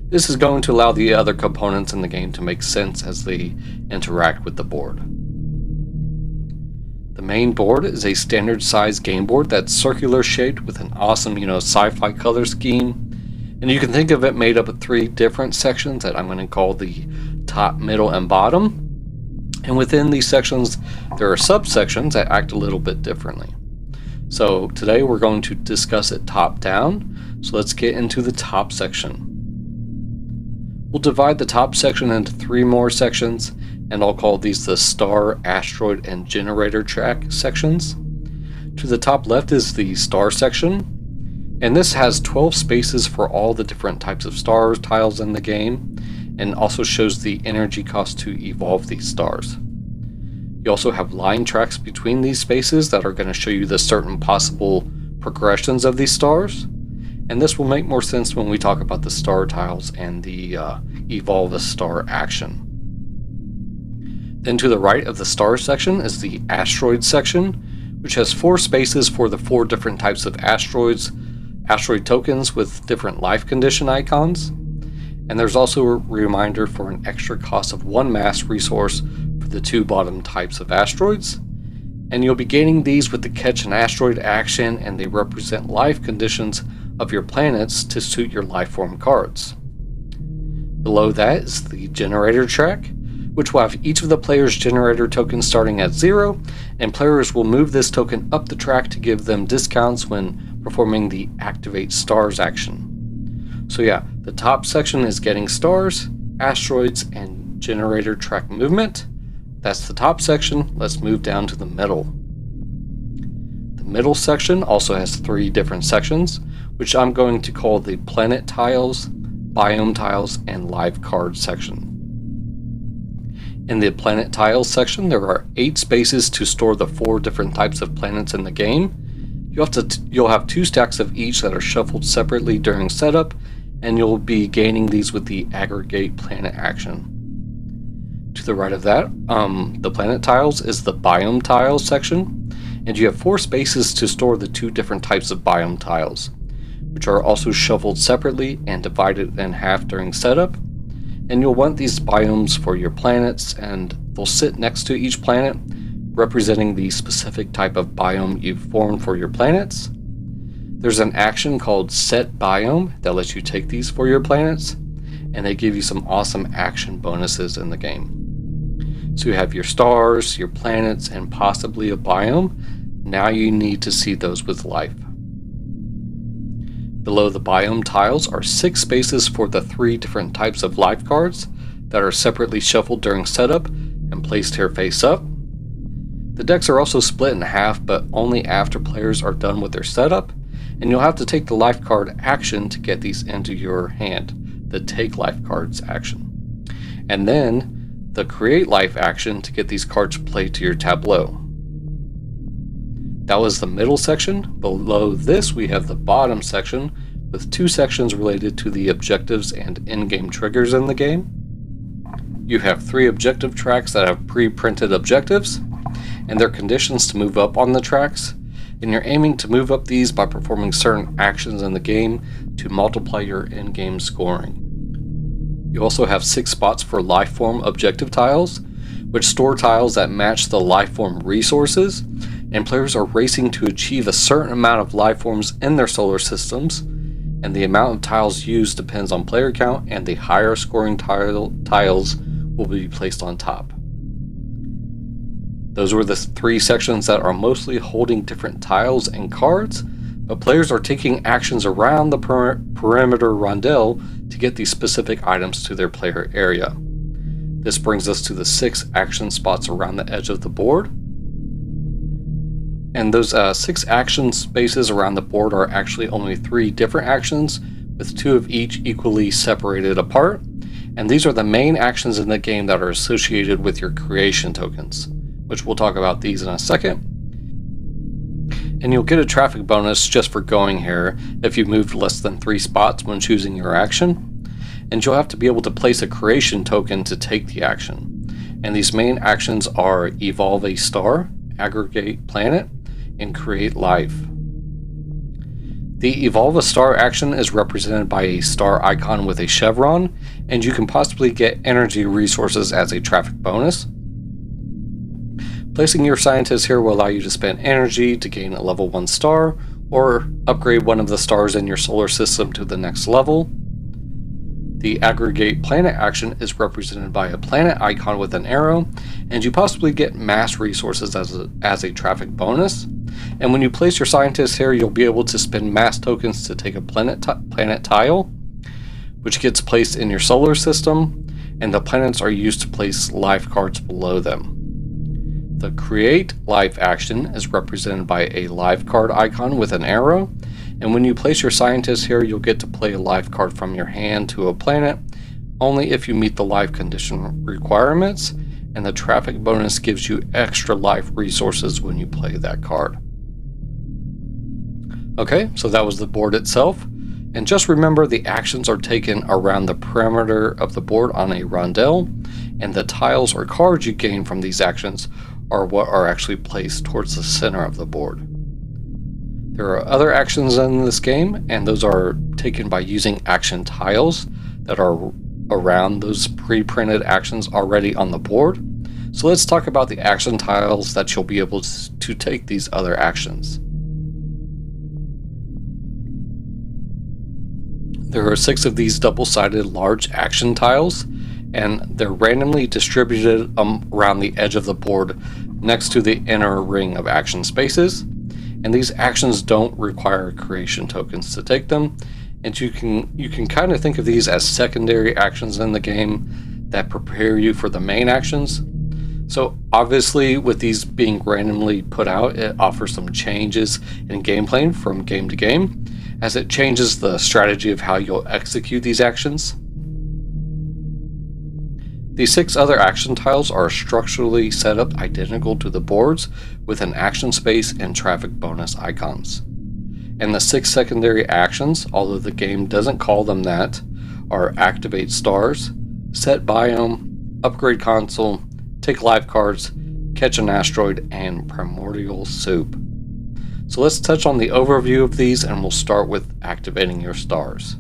This is going to allow the other components in the game to make sense as they interact with the board. The main board is a standard size game board that's circular shaped with an awesome, sci-fi color scheme. And you can think of it made up of 3 different sections that I'm going to call the top, middle, and bottom. And within these sections, there are subsections that act a little bit differently. So today we're going to discuss it top down. So let's get into the top section. We'll divide the top section into 3 more sections, and I'll call these the star, asteroid, and generator track sections. To the top left is the star section, and this has 12 spaces for all the different types of star tiles in the game, and also shows the energy cost to evolve these stars. You also have line tracks between these spaces that are going to show you the certain possible progressions of these stars. And this will make more sense when we talk about the star tiles and the evolve a star action. Then to the right of the star section is the asteroid section, which has 4 spaces for the 4 different types of asteroids, asteroid tokens with different life condition icons. And there's also a reminder for an extra cost of 1 mass resource for the 2 bottom types of asteroids. And you'll be gaining these with the catch an asteroid action, and they represent life conditions of your planets to suit your lifeform cards. Below that is the generator track, which will have each of the players' generator tokens starting at 0, and players will move this token up the track to give them discounts when performing the activate stars action. So yeah, the top section is getting stars, asteroids, and generator track movement. That's the top section. Let's move down to the middle. The middle section also has 3 different sections, which I'm going to call the planet tiles, biome tiles, and live card section. In the planet tiles section, there are 8 spaces to store the 4 different types of planets in the game. You'll have 2 stacks of each that are shuffled separately during setup, and you'll be gaining these with the aggregate planet action. To the right of that, the planet tiles is the biome tiles section, and you have 4 spaces to store the 2 different types of biome tiles, which are also shuffled separately and divided in half during setup. And you'll want these biomes for your planets, and they'll sit next to each planet, representing the specific type of biome you've formed for your planets. There's an action called Set Biome that lets you take these for your planets, and they give you some awesome action bonuses in the game. So you have your stars, your planets, and possibly a biome. Now you need to see those with life. Below the biome tiles are 6 spaces for the 3 different types of life cards that are separately shuffled during setup and placed here face up. The decks are also split in half, but only after players are done with their setup, and you'll have to take the life card action to get these into your hand, the take life cards action. And then the create life action to get these cards played to your tableau. That was the middle section. Below this we have the bottom section with 2 sections related to the objectives and in-game triggers in the game. You have 3 objective tracks that have pre-printed objectives and their conditions to move up on the tracks, and you're aiming to move up these by performing certain actions in the game to multiply your in-game scoring. You also have 6 spots for lifeform objective tiles, which store tiles that match the lifeform resources, and players are racing to achieve a certain amount of lifeforms in their solar systems, and the amount of tiles used depends on player count, and the higher scoring tiles will be placed on top. Those were the 3 sections that are mostly holding different tiles and cards, but players are taking actions around the perimeter rondel to get these specific items to their player area. This brings us to the 6 action spots around the edge of the board. And those 6 action spaces around the board are actually only 3 different actions, with 2 of each equally separated apart, and these are the main actions in the game that are associated with your creation tokens, which we'll talk about these in a second. And you'll get a traffic bonus just for going here if you moved less than 3 spots when choosing your action, and you'll have to be able to place a creation token to take the action. And these main actions are evolve a star, aggregate planet, and create life. The evolve a star action is represented by a star icon with a chevron, and you can possibly get energy resources as a traffic bonus. Placing your scientists here will allow you to spend energy to gain a level 1 star, or upgrade one of the stars in your solar system to the next level. The aggregate planet action is represented by a planet icon with an arrow, and you possibly get mass resources as a traffic bonus. And when you place your scientists here, you'll be able to spend mass tokens to take a planet tile, which gets placed in your solar system, and the planets are used to place life cards below them. The create life action is represented by a life card icon with an arrow, and when you place your scientists here, you'll get to play a life card from your hand to a planet, only if you meet the life condition requirements, and the traffic bonus gives you extra life resources when you play that card. Okay, so that was the board itself, and just remember the actions are taken around the perimeter of the board on a rondel, and the tiles or cards you gain from these actions are what are actually placed towards the center of the board. There are other actions in this game, and those are taken by using action tiles that are around those pre-printed actions already on the board. So let's talk about the action tiles that you'll be able to take these other actions. There are 6 of these double-sided large action tiles, and they're randomly distributed around the edge of the board next to the inner ring of action spaces. And these actions don't require creation tokens to take them, and you can kind of think of these as secondary actions in the game that prepare you for the main actions. So obviously with these being randomly put out, it offers some changes in gameplay from game to game, as it changes the strategy of how you'll execute these actions. These 6 other action tiles are structurally set up identical to the boards with an action space and traffic bonus icons. And the 6 secondary actions, although the game doesn't call them that, are activate stars, set biome, upgrade console, take life cards, catch an asteroid, and primordial soup. So let's touch on the overview of these, and we'll start with activating your stars.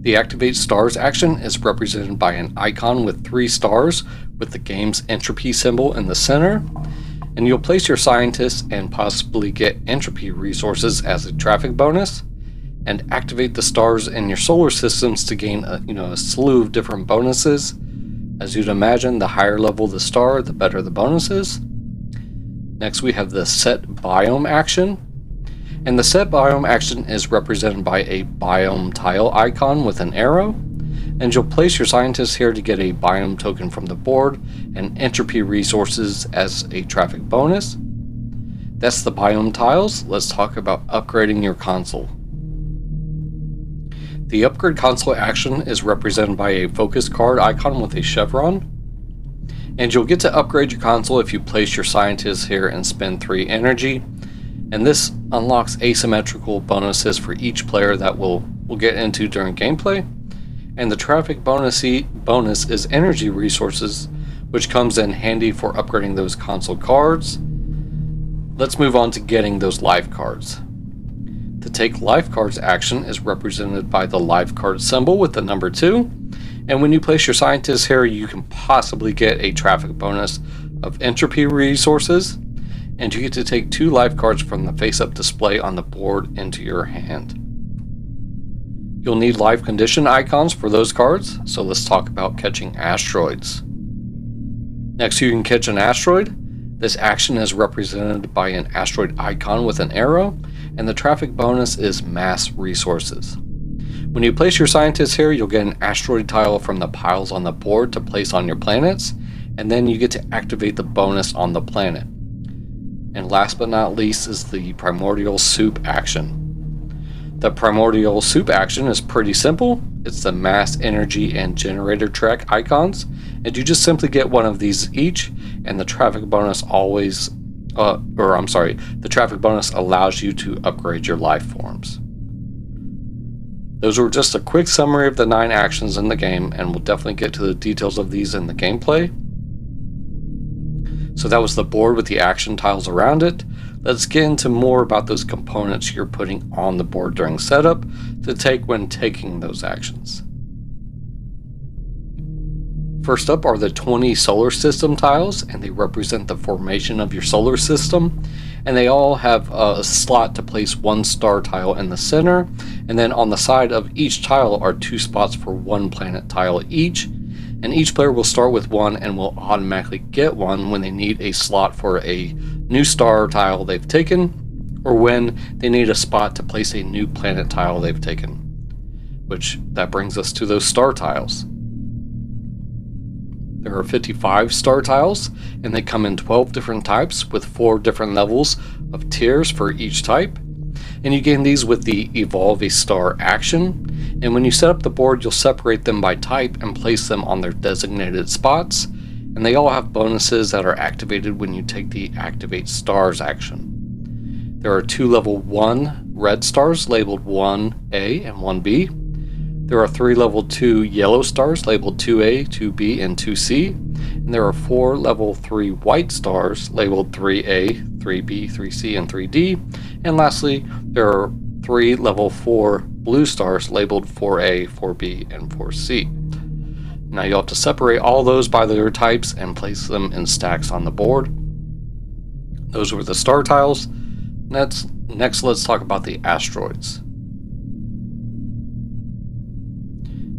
The Activate Stars action is represented by an icon with 3 stars with the game's Entropy symbol in the center, and you'll place your scientists and possibly get Entropy resources as a traffic bonus, and activate the stars in your solar systems to gain a slew of different bonuses. As you'd imagine, the higher level the star, the better the bonuses. Next we have the Set Biome action. And the set biome action is represented by a biome tile icon with an arrow, and you'll place your scientists here to get a biome token from the board and entropy resources as a traffic bonus. That's the biome tiles. Let's talk about upgrading your console. The upgrade console action is represented by a focus card icon with a chevron, and you'll get to upgrade your console if you place your scientists here and spend 3 energy. And this unlocks asymmetrical bonuses for each player that we'll get into during gameplay. And the traffic bonus is energy resources, which comes in handy for upgrading those console cards. Let's move on to getting those life cards. The Take Life Cards action is represented by the life card symbol with the number 2. And when you place your scientists here, you can possibly get a traffic bonus of entropy resources, and you get to take 2 life cards from the face-up display on the board into your hand. You'll need life condition icons for those cards, so let's talk about catching asteroids. Next, you can catch an asteroid. This action is represented by an asteroid icon with an arrow, and the traffic bonus is mass resources. When you place your scientists here, you'll get an asteroid tile from the piles on the board to place on your planets, and then you get to activate the bonus on the planet. And last but not least is the Primordial Soup action. The primordial soup action is pretty simple. It's the mass, energy, and generator track icons, and you just simply get one of these each, and the traffic bonus the traffic bonus allows you to upgrade your life forms. Those were just a quick summary of the 9 actions in the game, and we'll definitely get to the details of these in the gameplay. So that was the board with the action tiles around it. Let's get into more about those components you're putting on the board during setup to take when taking those actions. First up are the 20 solar system tiles, and they represent the formation of your solar system, and they all have a slot to place 1 star tile in the center, and then on the side of each tile are 2 spots for 1 planet tile each, and each player will start with 1 and will automatically get 1 when they need a slot for a new star tile they've taken, or when they need a spot to place a new planet tile they've taken, which that brings us to those star tiles. There are 55 star tiles, and they come in 12 different types with 4 different levels of tiers for each type. And you gain these with the Evolve a Star action. And when you set up the board, you'll separate them by type and place them on their designated spots. And they all have bonuses that are activated when you take the Activate Stars action. There are 2 level 1 red stars labeled 1A and 1B. There are 3 level 2 yellow stars labeled 2A, 2B, and 2C, and there are 4 level 3 white stars labeled 3A, 3B, 3C, and 3D, and lastly, there are 3 level 4 blue stars labeled 4A, 4B, and 4C. Now you'll have to separate all those by their types and place them in stacks on the board. Those were the star tiles. Next let's talk about the asteroids.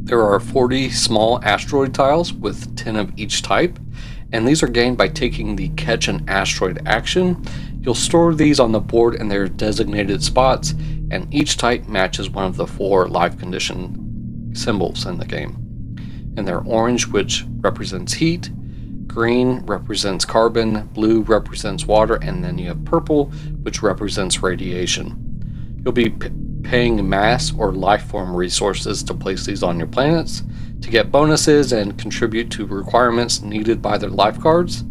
There are 40 small asteroid tiles with 10 of each type, and these are gained by taking the Catch an Asteroid action. You'll store these on the board in their designated spots, and each type matches one of the 4 life condition symbols in the game. And they're orange, which represents heat, green represents carbon, blue represents water, and then you have purple, which represents radiation. You'll be paying mass or life form resources to place these on your planets to get bonuses and contribute to requirements needed by their life cards.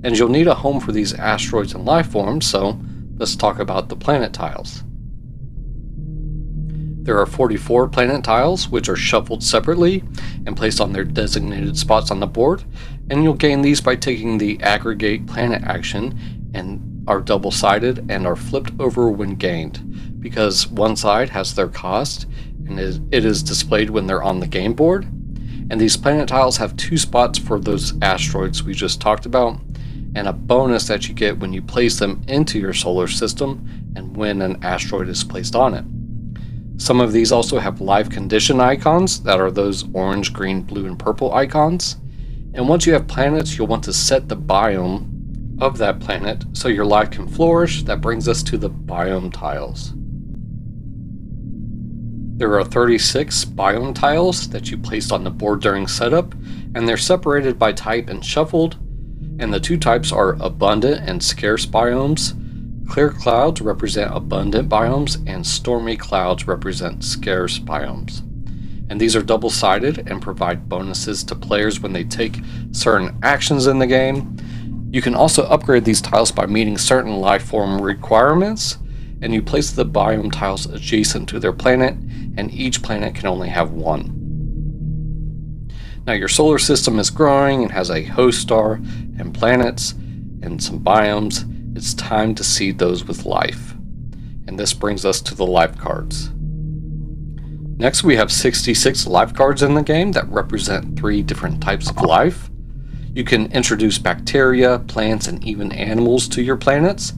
And you'll need a home for these asteroids and life forms, so let's talk about the planet tiles. There are 44 planet tiles, which are shuffled separately and placed on their designated spots on the board, and you'll gain these by taking the Aggregate Planet action, and are double-sided and are flipped over when gained, because one side has their cost, and it is displayed when they're on the game board. And these planet tiles have 2 spots for those asteroids we just talked about, and a bonus that you get when you place them into your solar system and when an asteroid is placed on it. Some of these also have life condition icons that are those orange, green, blue, and purple icons. And once you have planets, you'll want to set the biome of that planet so your life can flourish. That brings us to the biome tiles. There are 36 biome tiles that you placed on the board during setup, and they're separated by type and shuffled, and the 2 types are abundant and scarce biomes. Clear clouds represent abundant biomes, and stormy clouds represent scarce biomes. And these are double-sided and provide bonuses to players when they take certain actions in the game. You can also upgrade these tiles by meeting certain life form requirements, and you place the biome tiles adjacent to their planet, and each planet can only have 1. Now your solar system is growing and has a host star and planets and some biomes. It's time to seed those with life. And this brings us to the life cards. Next we have 66 life cards in the game that represent 3 different types of life. You can introduce bacteria, plants, and even animals to your planets,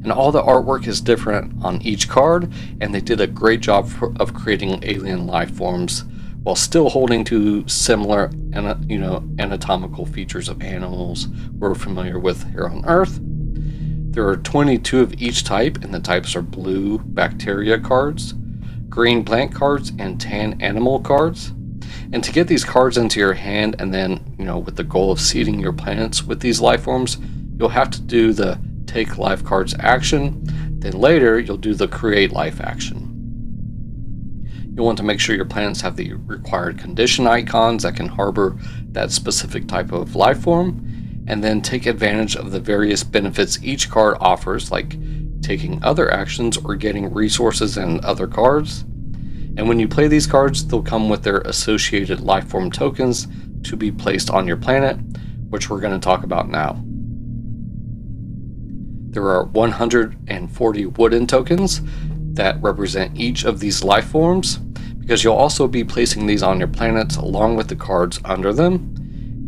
and all the artwork is different on each card, and they did a great job of creating alien life forms while still holding to similar anatomical features of animals we're familiar with here on Earth. There are 22 of each type, and the types are blue bacteria cards, green plant cards, and tan animal cards. And to get these cards into your hand, and then, with the goal of seeding your planets with these life forms, you'll have to do the Take Life Cards action. Then later, you'll do the Create Life action. You'll want to make sure your planets have the required condition icons that can harbor that specific type of life form, and then take advantage of the various benefits each card offers, like taking other actions or getting resources and other cards. And when you play these cards, they'll come with their associated lifeform tokens to be placed on your planet, which we're going to talk about now. There are 140 wooden tokens that represent each of these life forms, because you'll also be placing these on your planets along with the cards under them.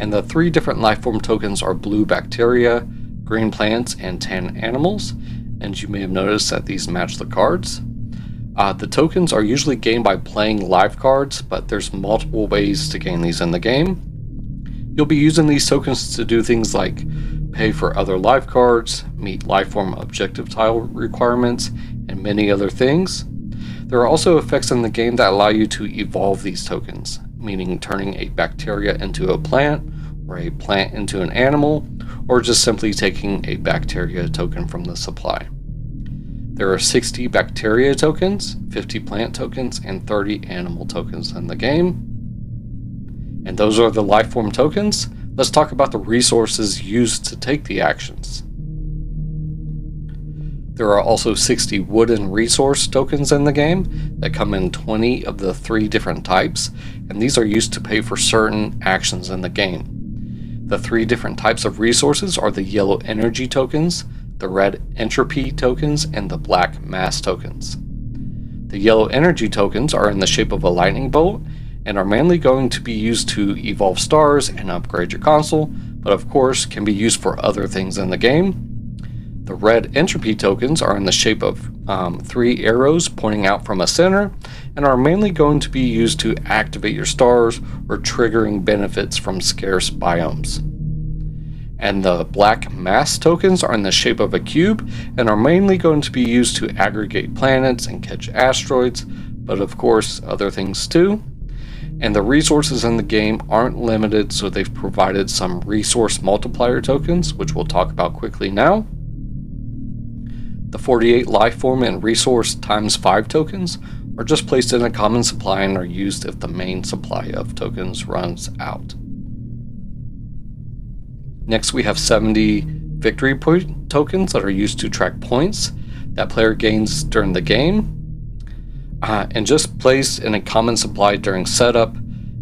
And the 3 different lifeform tokens are blue bacteria, green plants, and tan animals. And you may have noticed that these match the cards. The tokens are usually gained by playing live cards, but there's multiple ways to gain these in the game. You'll be using these tokens to do things like pay for other live cards, meet lifeform objective tile requirements, and many other things. There are also effects in the game that allow you to evolve these tokens, meaning turning a bacteria into a plant, or a plant into an animal, or just simply taking a bacteria token from the supply. There are 60 bacteria tokens, 50 plant tokens, and 30 animal tokens in the game. And those are the lifeform tokens. Let's talk about the resources used to take the actions. There are also 60 wooden resource tokens in the game that come in 20 of the 3 different types, and these are used to pay for certain actions in the game. The 3 different types of resources are the yellow energy tokens, the red entropy tokens, and the black mass tokens. The yellow energy tokens are in the shape of a lightning bolt and are mainly going to be used to evolve stars and upgrade your console, but of course can be used for other things in the game. The red entropy tokens are in the shape of 3 arrows pointing out from a center and are mainly going to be used to activate your stars or triggering benefits from scarce biomes. And the black mass tokens are in the shape of a cube and are mainly going to be used to aggregate planets and catch asteroids, but of course other things too. And the resources in the game aren't limited, so they've provided some resource multiplier tokens, which we'll talk about quickly now. The 48 lifeform and resource times 5 tokens are just placed in a common supply and are used if the main supply of tokens runs out. Next, we have 70 victory point tokens that are used to track points that player gains during the game, and just placed in a common supply during setup.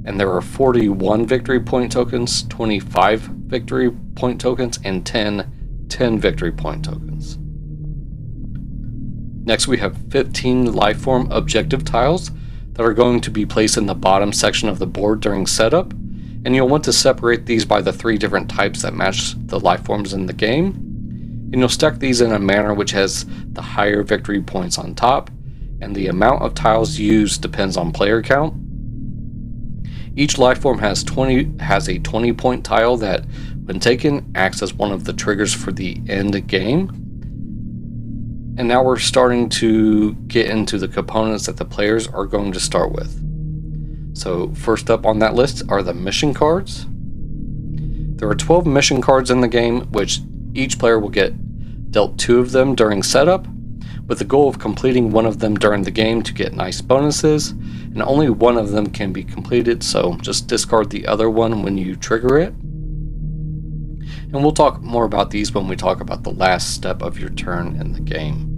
And there are 41 victory point tokens, 25 victory point tokens, and 10 victory point tokens. Next, we have 15 lifeform objective tiles that are going to be placed in the bottom section of the board during setup. And you'll want to separate these by the 3 different types that match the lifeforms in the game. And you'll stack these in a manner which has the higher victory points on top, and the amount of tiles used depends on player count. Each lifeform has a 20-point tile that, when taken, acts as one of the triggers for the end game. And now we're starting to get into the components that the players are going to start with. So first up on that list are the mission cards. There are 12 mission cards in the game, which each player will get dealt 2 of them during setup, with the goal of completing one of them during the game to get nice bonuses, and only one of them can be completed, so just discard the other one when you trigger it. And we'll talk more about these when we talk about the last step of your turn in the game.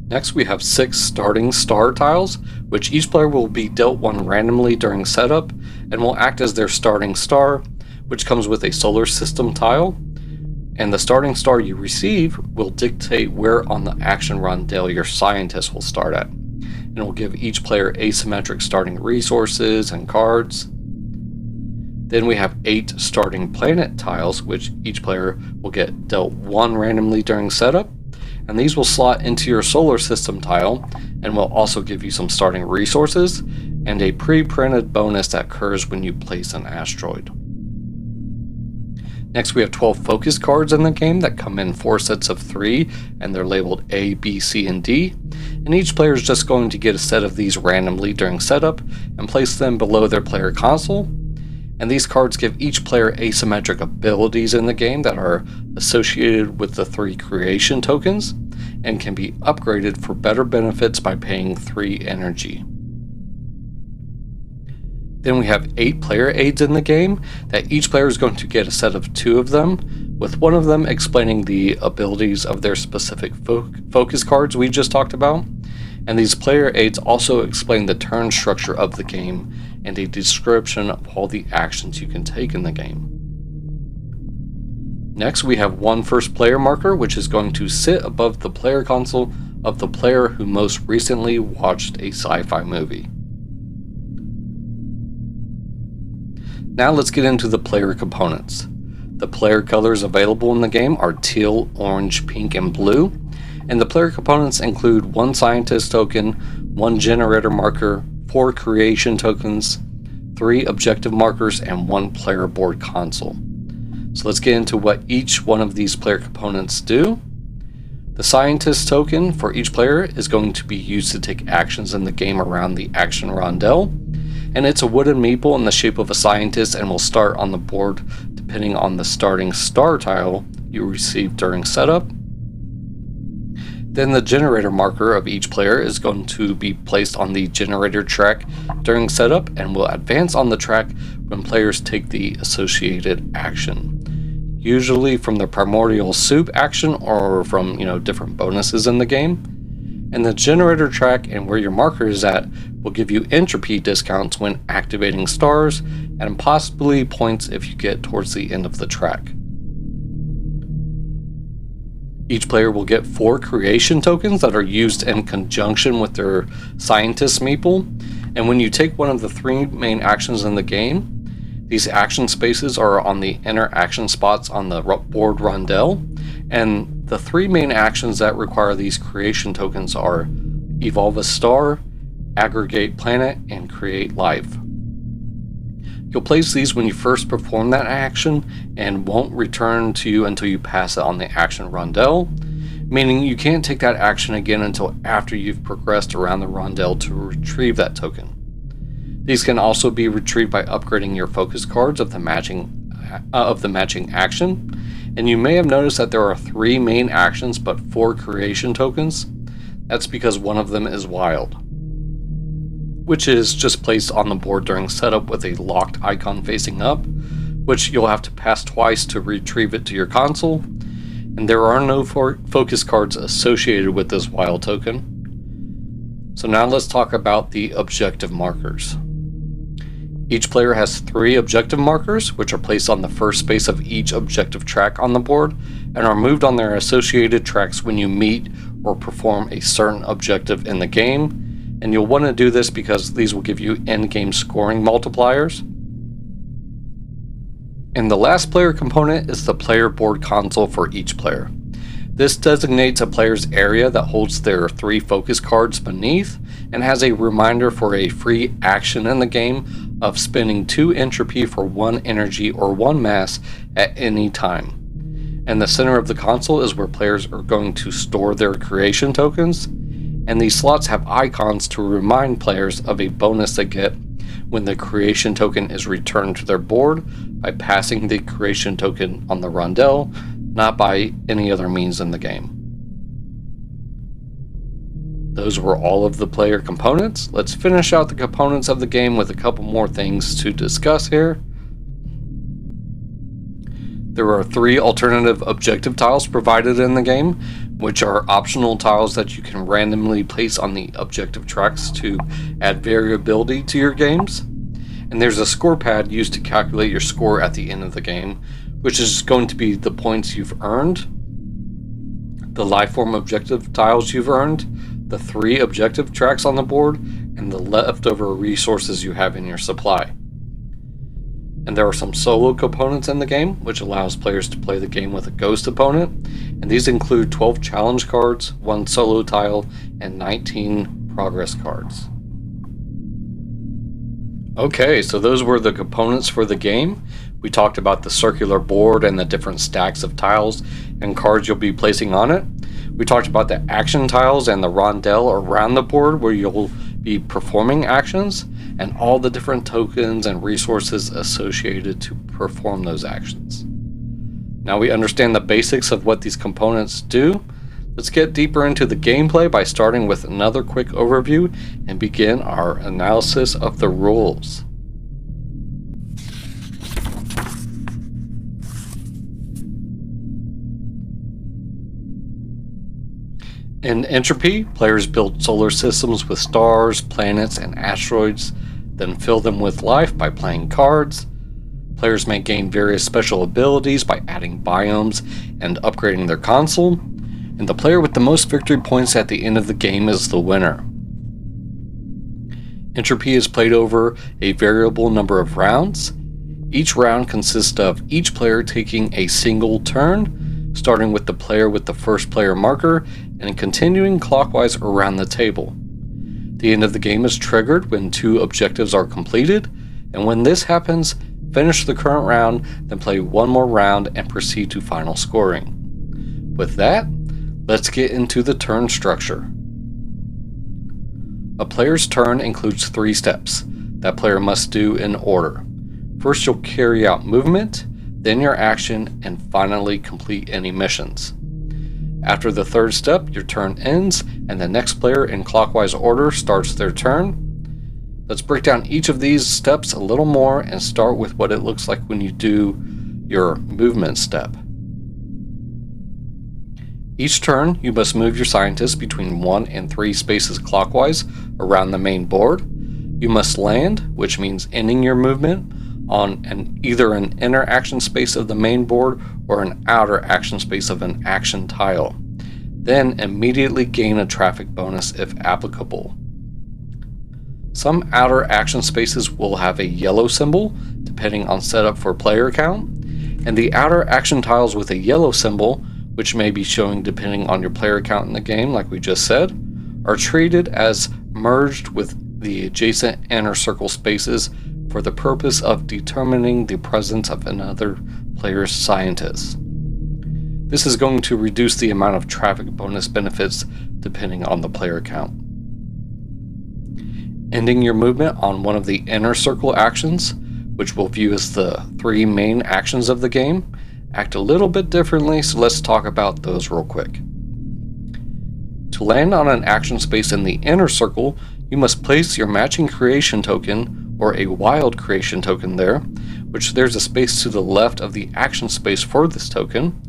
Next, we have 6 starting star tiles, which each player will be dealt 1 randomly during setup and will act as their starting star, which comes with a solar system tile. And the starting star you receive will dictate where on the action rondel your scientist will start at, and it will give each player asymmetric starting resources and cards. Then we have 8 starting planet tiles, which each player will get dealt 1 randomly during setup. And these will slot into your solar system tile and will also give you some starting resources and a pre-printed bonus that occurs when you place an asteroid. Next, we have 12 focus cards in the game that come in 4 sets of 3, and they're labeled A, B, C, and D. And each player is just going to get a set of these randomly during setup and place them below their player console. And these cards give each player asymmetric abilities in the game that are associated with the 3 creation tokens, and can be upgraded for better benefits by paying 3 energy. Then we have 8 player aids in the game that each player is going to get a set of 2 of them, with one of them explaining the abilities of their specific focus cards we just talked about. And these player aids also explain the turn structure of the game and a description of all the actions you can take in the game. Next, we have one first player marker, which is going to sit above the player console of the player who most recently watched a sci-fi movie. Now let's get into the player components. The player colors available in the game are teal, orange, pink, and blue, and the player components include 1 scientist token, 1 generator marker, 4 creation tokens, 3 objective markers, and 1 player board console. So let's get into what each one of these player components do. The scientist token for each player is going to be used to take actions in the game around the action rondelle, and it's a wooden meeple in the shape of a scientist and will start on the board depending on the starting star tile you receive during setup. Then the generator marker of each player is going to be placed on the generator track during setup and will advance on the track when players take the associated action, usually from the primordial soup action or from different bonuses in the game. And the generator track and where your marker is at will give you entropy discounts when activating stars, and possibly points if you get towards the end of the track. Each player will get 4 creation tokens that are used in conjunction with their scientist meeple, and when you take one of the 3 main actions in the game, these action spaces are on the inner action spots on the board rondelle, and the 3 main actions that require these creation tokens are evolve a star, aggregate planet, and create life. You'll place these when you first perform that action and won't return to you until you pass it on the action rondelle, meaning you can't take that action again until after you've progressed around the rondelle to retrieve that token. These can also be retrieved by upgrading your focus cards of the matching action, and you may have noticed that there are 3 main actions but 4 creation tokens. That's because one of them is wild, which is just placed on the board during setup with a locked icon facing up, which you'll have to pass twice to retrieve it to your console, and there are no focus cards associated with this wild token. So now let's talk about the objective markers. Each player has 3 objective markers, which are placed on the first space of each objective track on the board, and are moved on their associated tracks when you meet or perform a certain objective in the game, and you'll want to do this because these will give you end-game scoring multipliers. And the last player component is the player board console for each player. This designates a player's area that holds their 3 focus cards beneath, and has a reminder for a free action in the game of spending 2 entropy for 1 energy or 1 mass at any time. And the center of the console is where players are going to store their creation tokens, and these slots have icons to remind players of a bonus they get when the creation token is returned to their board by passing the creation token on the rondelle, not by any other means in the game. Those were all of the player components. Let's finish out the components of the game with a couple more things to discuss here. There are 3 alternative objective tiles provided in the game, which are optional tiles that you can randomly place on the objective tracks to add variability to your games. And there's a score pad used to calculate your score at the end of the game, which is going to be the points you've earned, the lifeform objective tiles you've earned, the 3 objective tracks on the board, and the leftover resources you have in your supply. And there are some solo components in the game, which allows players to play the game with a ghost opponent, and these include 12 challenge cards, 1 solo tile, and 19 progress cards. Okay, so those were the components for the game. We talked about the circular board and the different stacks of tiles and cards you'll be placing on it. We talked about the action tiles and the rondelle around the board where you'll be performing actions, and all the different tokens and resources associated to perform those actions. Now we understand the basics of what these components do. Let's get deeper into the gameplay by starting with another quick overview and begin our analysis of the rules. In Entropy, players build solar systems with stars, planets, and asteroids, then fill them with life by playing cards. Players may gain various special abilities by adding biomes and upgrading their console, and the player with the most victory points at the end of the game is the winner. Entropy is played over a variable number of rounds. Each round consists of each player taking a single turn, starting with the player with the first player marker and continuing clockwise around the table. The end of the game is triggered when 2 objectives are completed, and when this happens, finish the current round, then play one more round and proceed to final scoring. With that, let's get into the turn structure. A player's turn includes 3 steps that player must do in order. First, you'll carry out movement, then your action, and finally complete any missions. After the 3rd step, your turn ends, and the next player in clockwise order starts their turn. Let's break down each of these steps a little more and start with what it looks like when you do your movement step. Each turn, you must move your scientists between 1 and 3 spaces clockwise around the main board. You must land, which means ending your movement, on either an inner action space of the main board or an outer action space of an action tile. Then immediately gain a traffic bonus if applicable. Some outer action spaces will have a yellow symbol, depending on setup for player count, and the outer action tiles with a yellow symbol, which may be showing depending on your player count in the game, like we just said, are treated as merged with the adjacent inner circle spaces for the purpose of determining the presence of another player's scientist. This is going to reduce the amount of traffic bonus benefits depending on the player count. Ending your movement on one of the inner circle actions, which we'll view as the 3 main actions of the game, act a little bit differently, so let's talk about those real quick. To land on an action space in the inner circle, you must place your matching creation token or a wild creation token there, which there's a space to the left of the action space for this token,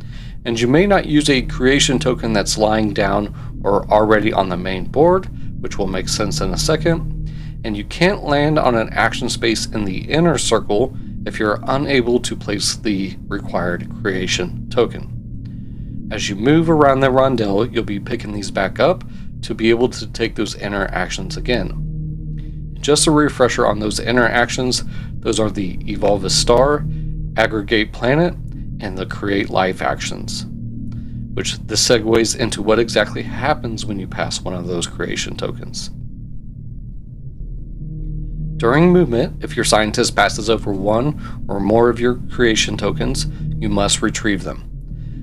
and you may not use a creation token that's lying down or already on the main board, which will make sense in a second, and you can't land on an action space in the inner circle if you're unable to place the required creation token. As you move around the rondel, you'll be picking these back up to be able to take those inner actions again. Just a refresher on those inner actions, those are the Evolve a Star, Aggregate Planet, and the Create Life actions, which this segues into what exactly happens when you pass one of those creation tokens. During movement, if your scientist passes over 1 or more of your creation tokens, you must retrieve them.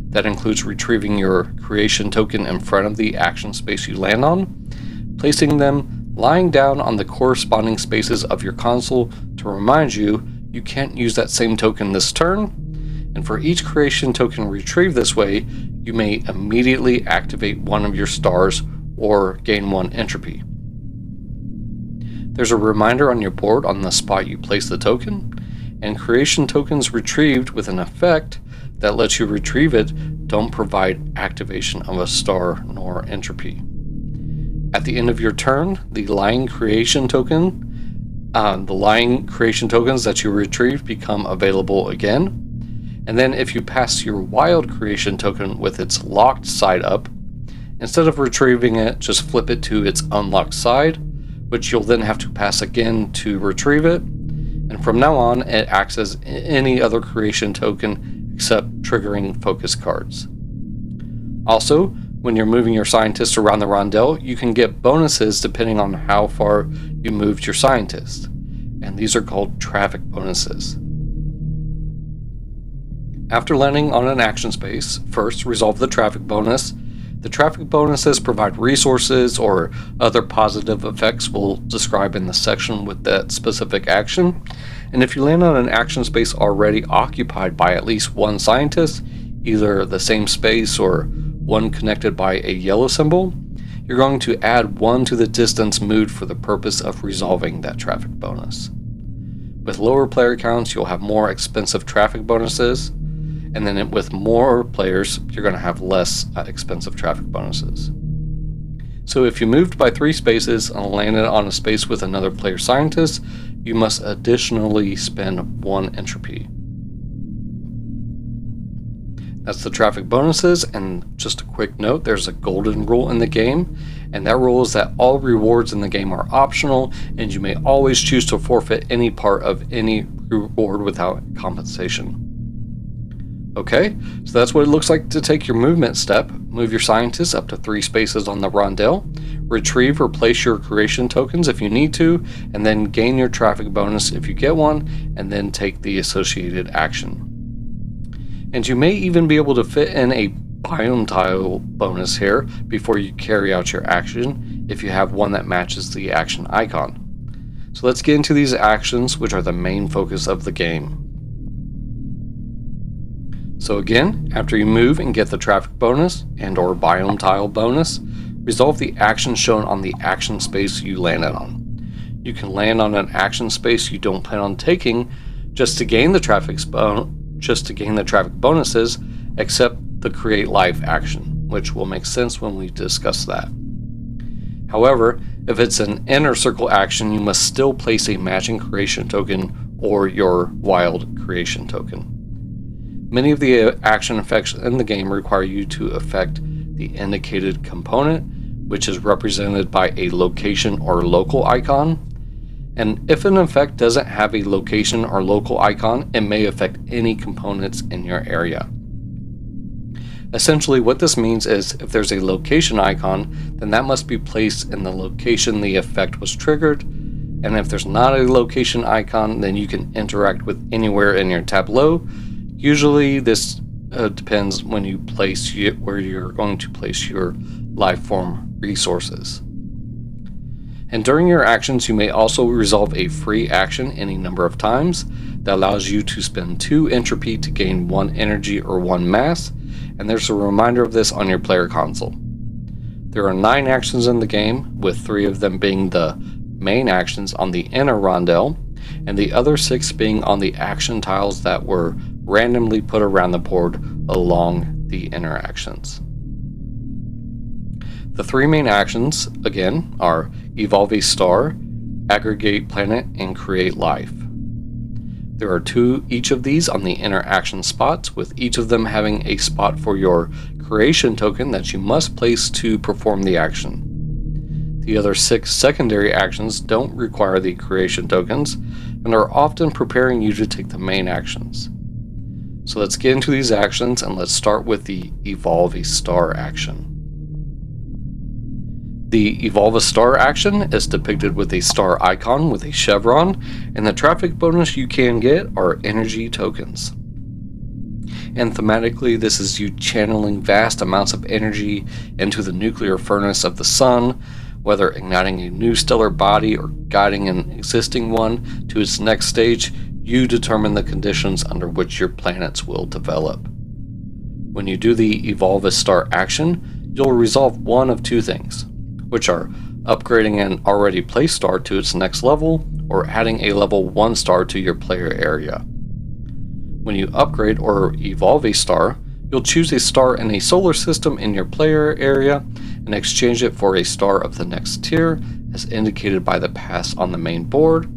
That includes retrieving your creation token in front of the action space you land on, placing them lying down on the corresponding spaces of your console to remind you you can't use that same token this turn, and for each creation token retrieved this way, you may immediately activate one of your stars or gain 1 entropy. There's a reminder on your board on the spot you place the token, and creation tokens retrieved with an effect that lets you retrieve it don't provide activation of a star nor entropy. At the end of your turn, the lying creation tokens that you retrieve become available again. And then if you pass your wild creation token with its locked side up, instead of retrieving it, just flip it to its unlocked side, which you'll then have to pass again to retrieve it. And from now on, it acts as any other creation token except triggering focus cards. Also, when you're moving your scientists around the rondel, you can get bonuses depending on how far you moved your scientist, and these are called traffic bonuses. After landing on an action space, first resolve the traffic bonus. The traffic bonuses provide resources or other positive effects we'll describe in the section with that specific action, and if you land on an action space already occupied by at least 1 scientist, either the same space or one connected by a yellow symbol, you're going to add 1 to the distance moved for the purpose of resolving that traffic bonus. With lower player counts, you'll have more expensive traffic bonuses, and then with more players, you're going to have less expensive traffic bonuses. So if you moved by 3 spaces and landed on a space with another player scientist, you must additionally spend 1 entropy. That's the traffic bonuses, and just a quick note, there's a golden rule in the game, and that rule is that all rewards in the game are optional, and you may always choose to forfeit any part of any reward without compensation. Okay, so that's what it looks like to take your movement step. Move your scientists up to 3 spaces on the rondel, retrieve or place your creation tokens if you need to, and then gain your traffic bonus if you get one, and then take the associated action. And you may even be able to fit in a biome tile bonus here before you carry out your action if you have one that matches the action icon. So let's get into these actions, which are the main focus of the game. So again, after you move and get the traffic bonus and or biome tile bonus, resolve the action shown on the action space you landed on. You can land on an action space you don't plan on taking just to gain the traffic bonuses, except the create life action, which will make sense when we discuss that. However, if it's an inner circle action, you must still place a matching creation token or your wild creation token. Many of the action effects in the game require you to affect the indicated component, which is represented by a location or local icon. And if an effect doesn't have a location or local icon, it may affect any components in your area. Essentially, what this means is if there's a location icon, then that must be placed in the location the effect was triggered. And if there's not a location icon, then you can interact with anywhere in your tableau. Usually this depends when you place where you're going to place your life form resources. And during your actions, you may also resolve a free action any number of times. That allows you to spend 2 entropy to gain 1 energy or 1 mass, and there's a reminder of this on your player console. There are 9 actions in the game, with 3 of them being the main actions on the inner rondel, and the other 6 being on the action tiles that were randomly put around the board along the inner actions. The 3 main actions, again, are Evolve a Star, Aggregate Planet, and Create Life. There are 2 each of these on the inner action spots, with each of them having a spot for your creation token that you must place to perform the action. The other 6 secondary actions don't require the creation tokens, and are often preparing you to take the main actions. So let's get into these actions, and let's start with the Evolve a Star action. The Evolve a Star action is depicted with a star icon with a chevron, and the traffic bonus you can get are energy tokens. And thematically, this is you channeling vast amounts of energy into the nuclear furnace of the sun, whether igniting a new stellar body or guiding an existing one to its next stage. You determine the conditions under which your planets will develop. When you do the Evolve a Star action, you'll resolve one of 2 things, which are upgrading an already placed star to its next level, or adding a level 1 star to your player area. When you upgrade or evolve a star, you'll choose a star in a solar system in your player area and exchange it for a star of the next tier, as indicated by the pass on the main board,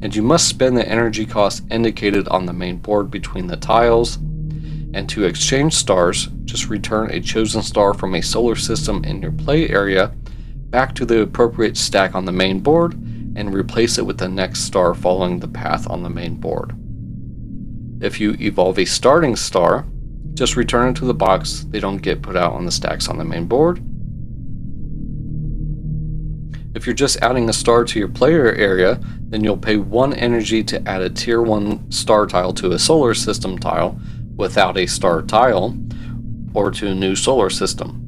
and you must spend the energy cost indicated on the main board between the tiles. And to exchange stars, just return a chosen star from a solar system in your play area back to the appropriate stack on the main board and replace it with the next star following the path on the main board. If you evolve a starting star, just return it to the box. They don't get put out on the stacks on the main board. If you're just adding a star to your player area, then you'll pay 1 energy to add a tier 1 star tile to a solar system tile without a star tile, or to a new solar system,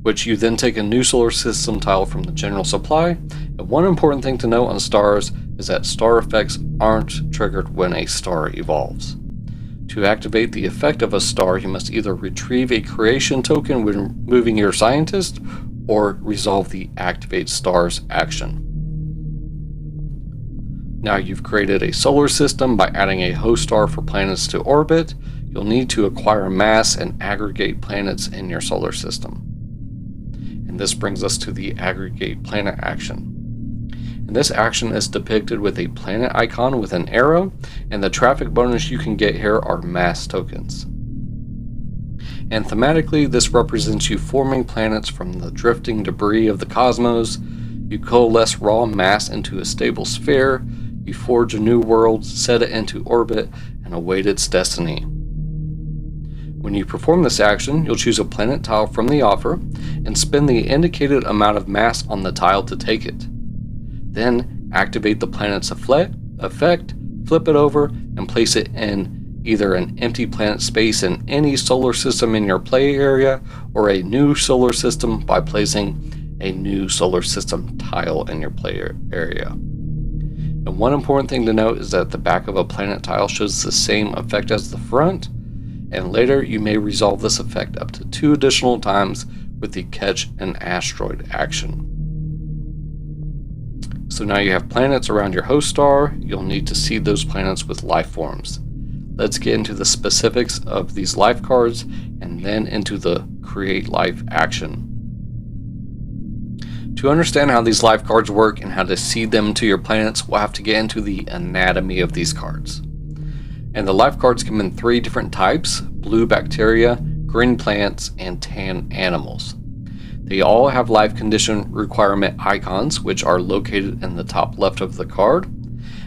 which you then take a new solar system tile from the general supply. And one important thing to note on stars is that star effects aren't triggered when a star evolves. To activate the effect of a star, you must either retrieve a creation token when moving your scientist, or resolve the activate stars action. Now you've created a solar system by adding a host star for planets to orbit. You'll need to acquire mass and aggregate planets in your solar system. And this brings us to the aggregate planet action. And this action is depicted with a planet icon with an arrow, and the traffic bonus you can get here are mass tokens. And thematically, this represents you forming planets from the drifting debris of the cosmos. You coalesce raw mass into a stable sphere, you forge a new world, set it into orbit, and await its destiny. When you perform this action, you'll choose a planet tile from the offer, and spend the indicated amount of mass on the tile to take it. Then activate the planet's effect, flip it over, and place it in either an empty planet space in any solar system in your play area, or a new solar system by placing a new solar system tile in your play area. And one important thing to note is that the back of a planet tile shows the same effect as the front, and later you may resolve this effect up to 2 additional times with the catch an asteroid action. So now you have planets around your host star. You'll need to seed those planets with life forms. Let's get into the specifics of these life cards and then into the create life action. To understand how these life cards work and how to seed them to your planets, we'll have to get into the anatomy of these cards. And the life cards come in 3 different types: blue bacteria, green plants, and tan animals. They all have life condition requirement icons, which are located in the top left of the card.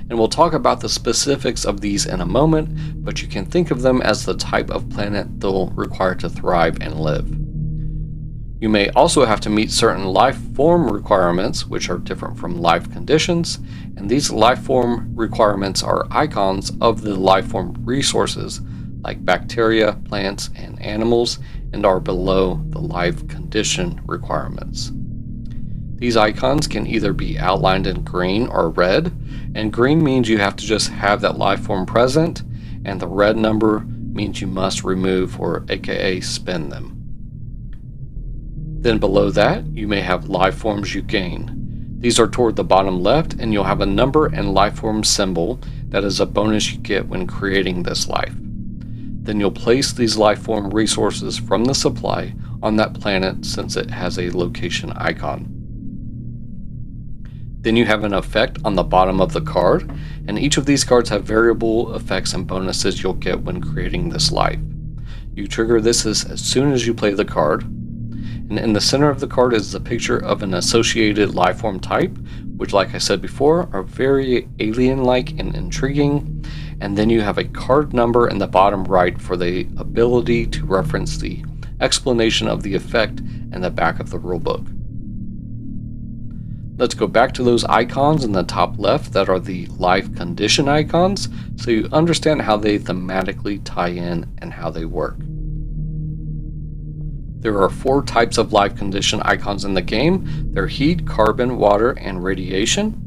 And we'll talk about the specifics of these in a moment, but you can think of them as the type of planet they'll require to thrive and live. You may also have to meet certain life form requirements, which are different from life conditions, and these life form requirements are icons of the life form resources, like bacteria, plants, and animals, and are below the life condition requirements. These icons can either be outlined in green or red, and green means you have to just have that life form present, and the red number means you must remove or aka spend them. Then below that, you may have life forms you gain. These are toward the bottom left, and you'll have a number and life form symbol that is a bonus you get when creating this life. Then you'll place these life form resources from the supply on that planet since it has a location icon. Then you have an effect on the bottom of the card, and each of these cards have variable effects and bonuses you'll get when creating this life. You trigger this as soon as you play the card, and in the center of the card is the picture of an associated life form type, which, like I said before, are very alien-like and intriguing. And then you have a card number in the bottom right for the ability to reference the explanation of the effect in the back of the rulebook. Let's go back to those icons in the top left that are the life condition icons, so you understand how they thematically tie in and how they work. There are 4 types of life condition icons in the game. They're heat, carbon, water, and radiation.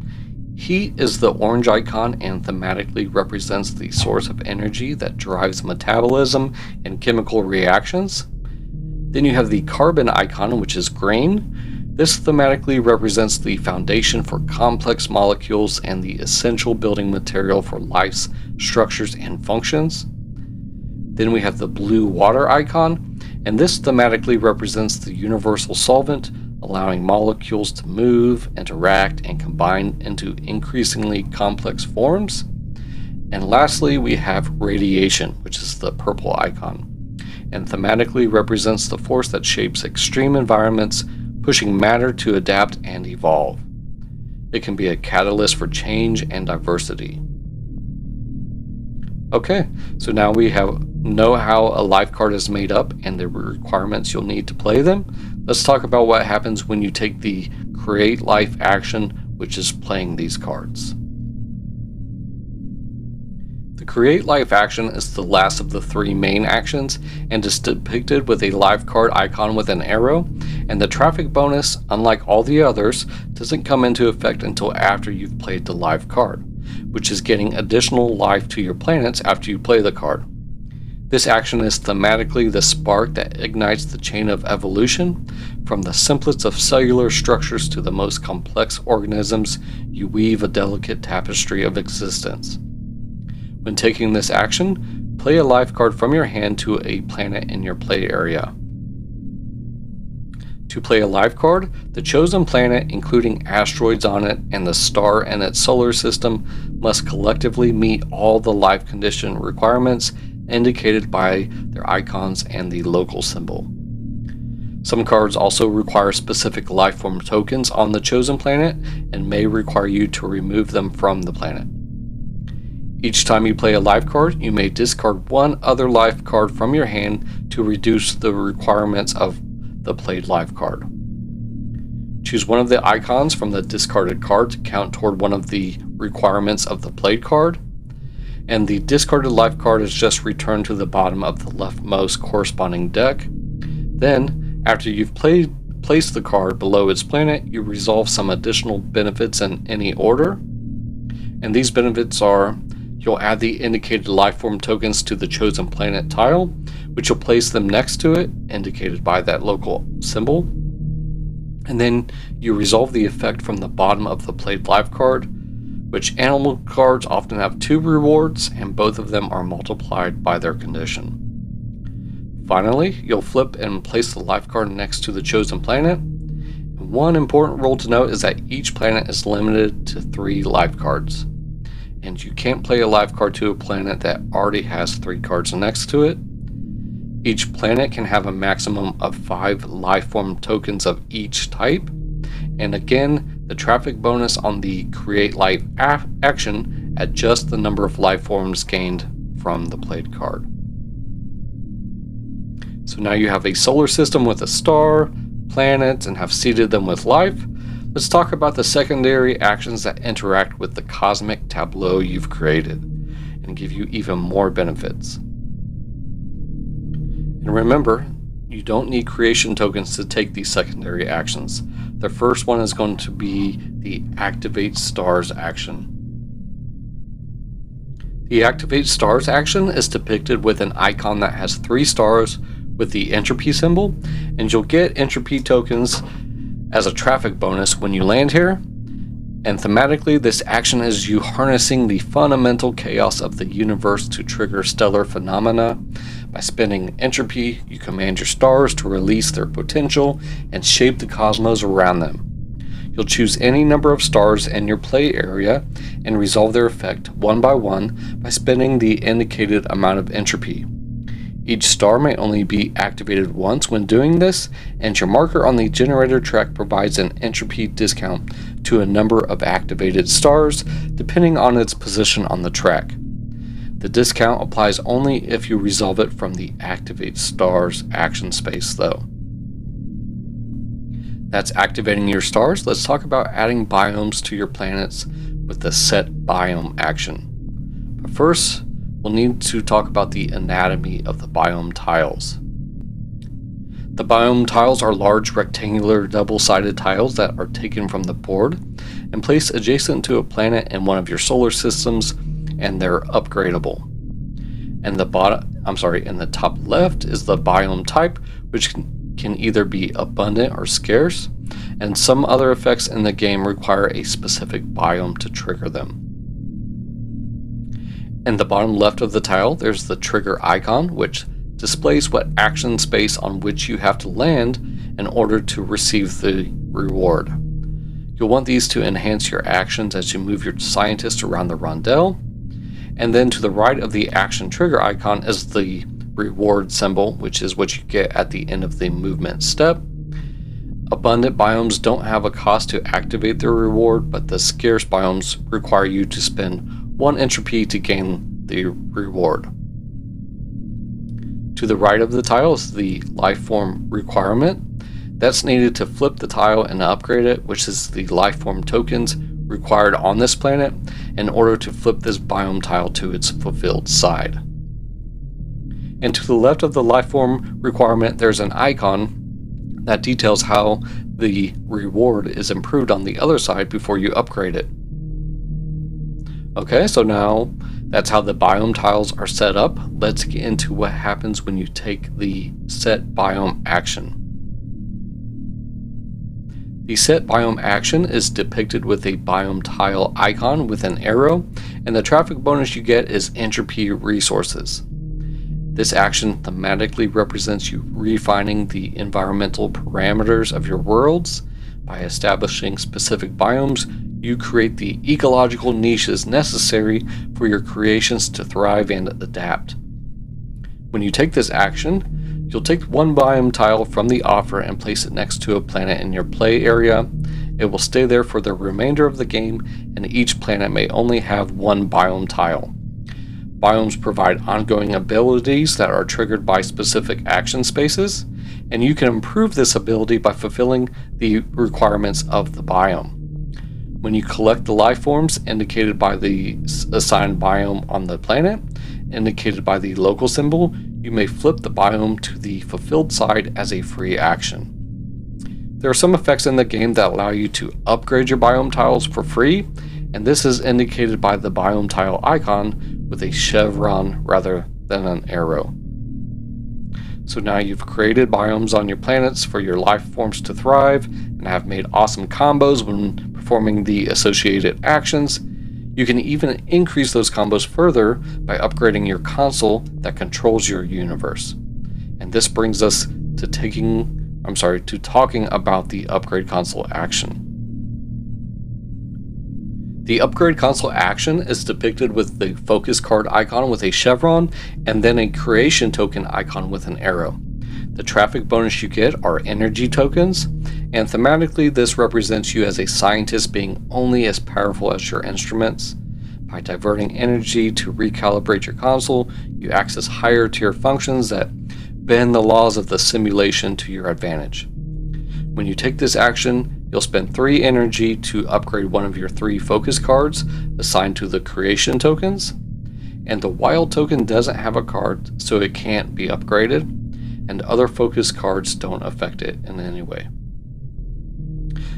Heat is the orange icon and thematically represents the source of energy that drives metabolism and chemical reactions. Then you have the carbon icon, which is green. This thematically represents the foundation for complex molecules and the essential building material for life's structures and functions. Then we have the blue water icon, and this thematically represents the universal solvent, allowing molecules to move, interact, and combine into increasingly complex forms. And lastly, we have radiation, which is the purple icon, and thematically represents the force that shapes extreme environments, pushing matter to adapt and evolve. It can be a catalyst for change and diversity. Okay, so now we know how a life card is made up and the requirements you'll need to play them. Let's talk about what happens when you take the create life action, which is playing these cards. The create life action is the last of the 3 main actions and is depicted with a life card icon with an arrow, and the traffic bonus, unlike all the others, doesn't come into effect until after you've played the life card, which is getting additional life to your planets after you play the card. This action is thematically the spark that ignites the chain of evolution. From the simplest of cellular structures to the most complex organisms, you weave a delicate tapestry of existence. When taking this action, play a life card from your hand to a planet in your play area. To play a life card, the chosen planet, including asteroids on it and the star and its solar system, must collectively meet all the life condition requirements indicated by their icons and the local symbol. Some cards also require specific lifeform tokens on the chosen planet and may require you to remove them from the planet. Each time you play a life card, you may discard one other life card from your hand to reduce the requirements of the played life card. Choose one of the icons from the discarded card to count toward one of the requirements of the played card, and the discarded life card is just returned to the bottom of the leftmost corresponding deck. Then, after you've placed the card below its planet, you resolve some additional benefits in any order, and these benefits are: you'll add the indicated lifeform tokens to the chosen planet tile, which you'll place them next to it, indicated by that local symbol. And then you resolve the effect from the bottom of the played life card, which animal cards often have 2 rewards, and both of them are multiplied by their condition. Finally, you'll flip and place the life card next to the chosen planet. And one important rule to note is that each planet is limited to 3 life cards, and you can't play a life card to a planet that already has 3 cards next to it. Each planet can have a maximum of 5 lifeform tokens of each type, and again, the traffic bonus on the create life action adjusts the number of lifeforms gained from the played card. So now you have a solar system with a star, planets, and have seeded them with life. Let's talk about the secondary actions that interact with the cosmic tableau you've created and give you even more benefits. And remember, you don't need creation tokens to take these secondary actions. The first one is going to be the Activate Stars action. The Activate Stars action is depicted with an icon that has 3 stars with the Entropy symbol, and you'll get Entropy tokens as a traffic bonus when you land here. And thematically, this action is you harnessing the fundamental chaos of the universe to trigger stellar phenomena. By spending entropy, you command your stars to release their potential and shape the cosmos around them. You'll choose any number of stars in your play area and resolve their effect one by one by spending the indicated amount of entropy. Each star may only be activated once when doing this, and your marker on the generator track provides an entropy discount to a number of activated stars, depending on its position on the track. The discount applies only if you resolve it from the Activate Stars action space, though. That's activating your stars. Let's talk about adding biomes to your planets with the Set Biome action. But first, we'll need to talk about the anatomy of the biome tiles. The biome tiles are large rectangular double-sided tiles that are taken from the board and placed adjacent to a planet in one of your solar systems, and they're upgradable. And in the top left is the biome type, which can either be abundant or scarce, and some other effects in the game require a specific biome to trigger them. In the bottom left of the tile, there's the trigger icon, which displays what action space on which you have to land in order to receive the reward. You'll want these to enhance your actions as you move your scientist around the rondel. And then to the right of the action trigger icon is the reward symbol, which is what you get at the end of the movement step. Abundant biomes don't have a cost to activate their reward, but the scarce biomes require you to spend 1 entropy to gain the reward. To the right of the tile is the lifeform requirement. That's needed to flip the tile and upgrade it, which is the lifeform tokens required on this planet in order to flip this biome tile to its fulfilled side. And to the left of the lifeform requirement, there's an icon that details how the reward is improved on the other side before you upgrade it. Okay, so now that's how the biome tiles are set up. Let's get into what happens when you take the set biome action. The set biome action is depicted with a biome tile icon with an arrow, and the traffic bonus you get is entropy resources. This action thematically represents you refining the environmental parameters of your worlds. By establishing specific biomes, you create the ecological niches necessary for your creations to thrive and adapt. When you take this action, you'll take one biome tile from the offer and place it next to a planet in your play area. It will stay there for the remainder of the game, and each planet may only have one biome tile. Biomes provide ongoing abilities that are triggered by specific action spaces, and you can improve this ability by fulfilling the requirements of the biome. When you collect the life forms indicated by the assigned biome on the planet, indicated by the local symbol, you may flip the biome to the fulfilled side as a free action. There are some effects in the game that allow you to upgrade your biome tiles for free, and this is indicated by the biome tile icon with a chevron rather than an arrow. So now you've created biomes on your planets for your life forms to thrive and have made awesome combos when performing the associated actions. You can even increase those combos further by upgrading your console that controls your universe. And this brings us to talking about the upgrade console action. The upgrade console action is depicted with the focus card icon with a chevron and then a creation token icon with an arrow. The traffic bonus you get are energy tokens, and thematically this represents you as a scientist being only as powerful as your instruments. By diverting energy to recalibrate your console, you access higher tier functions that bend the laws of the simulation to your advantage. When you take this action, you'll spend 3 energy to upgrade one of your 3 focus cards assigned to the creation tokens, and the wild token doesn't have a card, so it can't be upgraded, and other focus cards don't affect it in any way.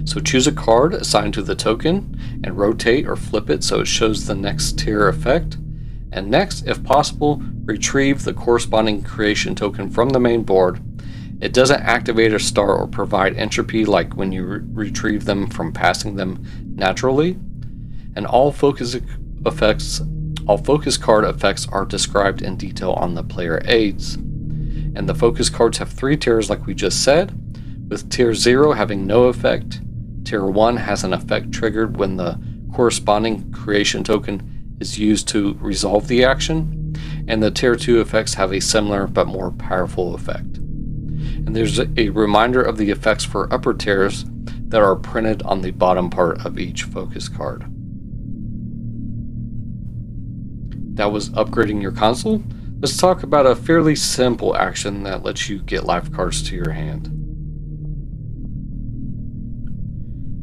So choose a card assigned to the token and rotate or flip it so it shows the next tier effect, and next, if possible, retrieve the corresponding creation token from the main board. It doesn't activate a star or provide entropy like when you retrieve them from passing them naturally. And all focus card effects are described in detail on the player aids. And the focus cards have 3 tiers like we just said, with tier 0 having no effect. Tier 1 has an effect triggered when the corresponding creation token is used to resolve the action, and the tier 2 effects have a similar but more powerful effect. And there's a reminder of the effects for upper tiers that are printed on the bottom part of each focus card. That was upgrading your console. Let's talk about a fairly simple action that lets you get life cards to your hand.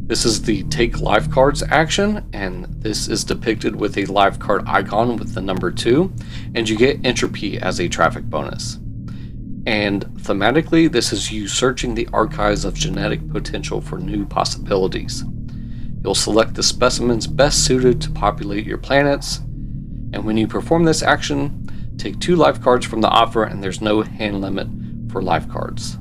This is the Take Life Cards action, and this is depicted with a life card icon with the number 2, and you get Entropy as a traffic bonus. And thematically, this is you searching the archives of genetic potential for new possibilities. You'll select the specimens best suited to populate your planets, and when you perform this action, take 2 life cards from the offer, and there's no hand limit for life cards.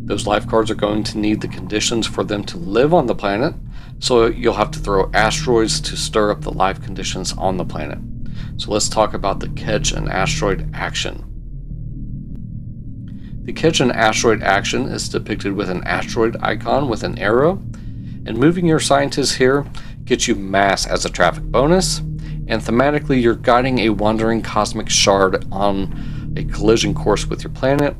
Those life cards are going to need the conditions for them to live on the planet, so you'll have to throw asteroids to stir up the life conditions on the planet. So let's talk about the Catch an Asteroid action. The Catch an Asteroid action is depicted with an asteroid icon with an arrow, and moving your scientists here gets you mass as a traffic bonus, and thematically you're guiding a wandering cosmic shard on a collision course with your planet,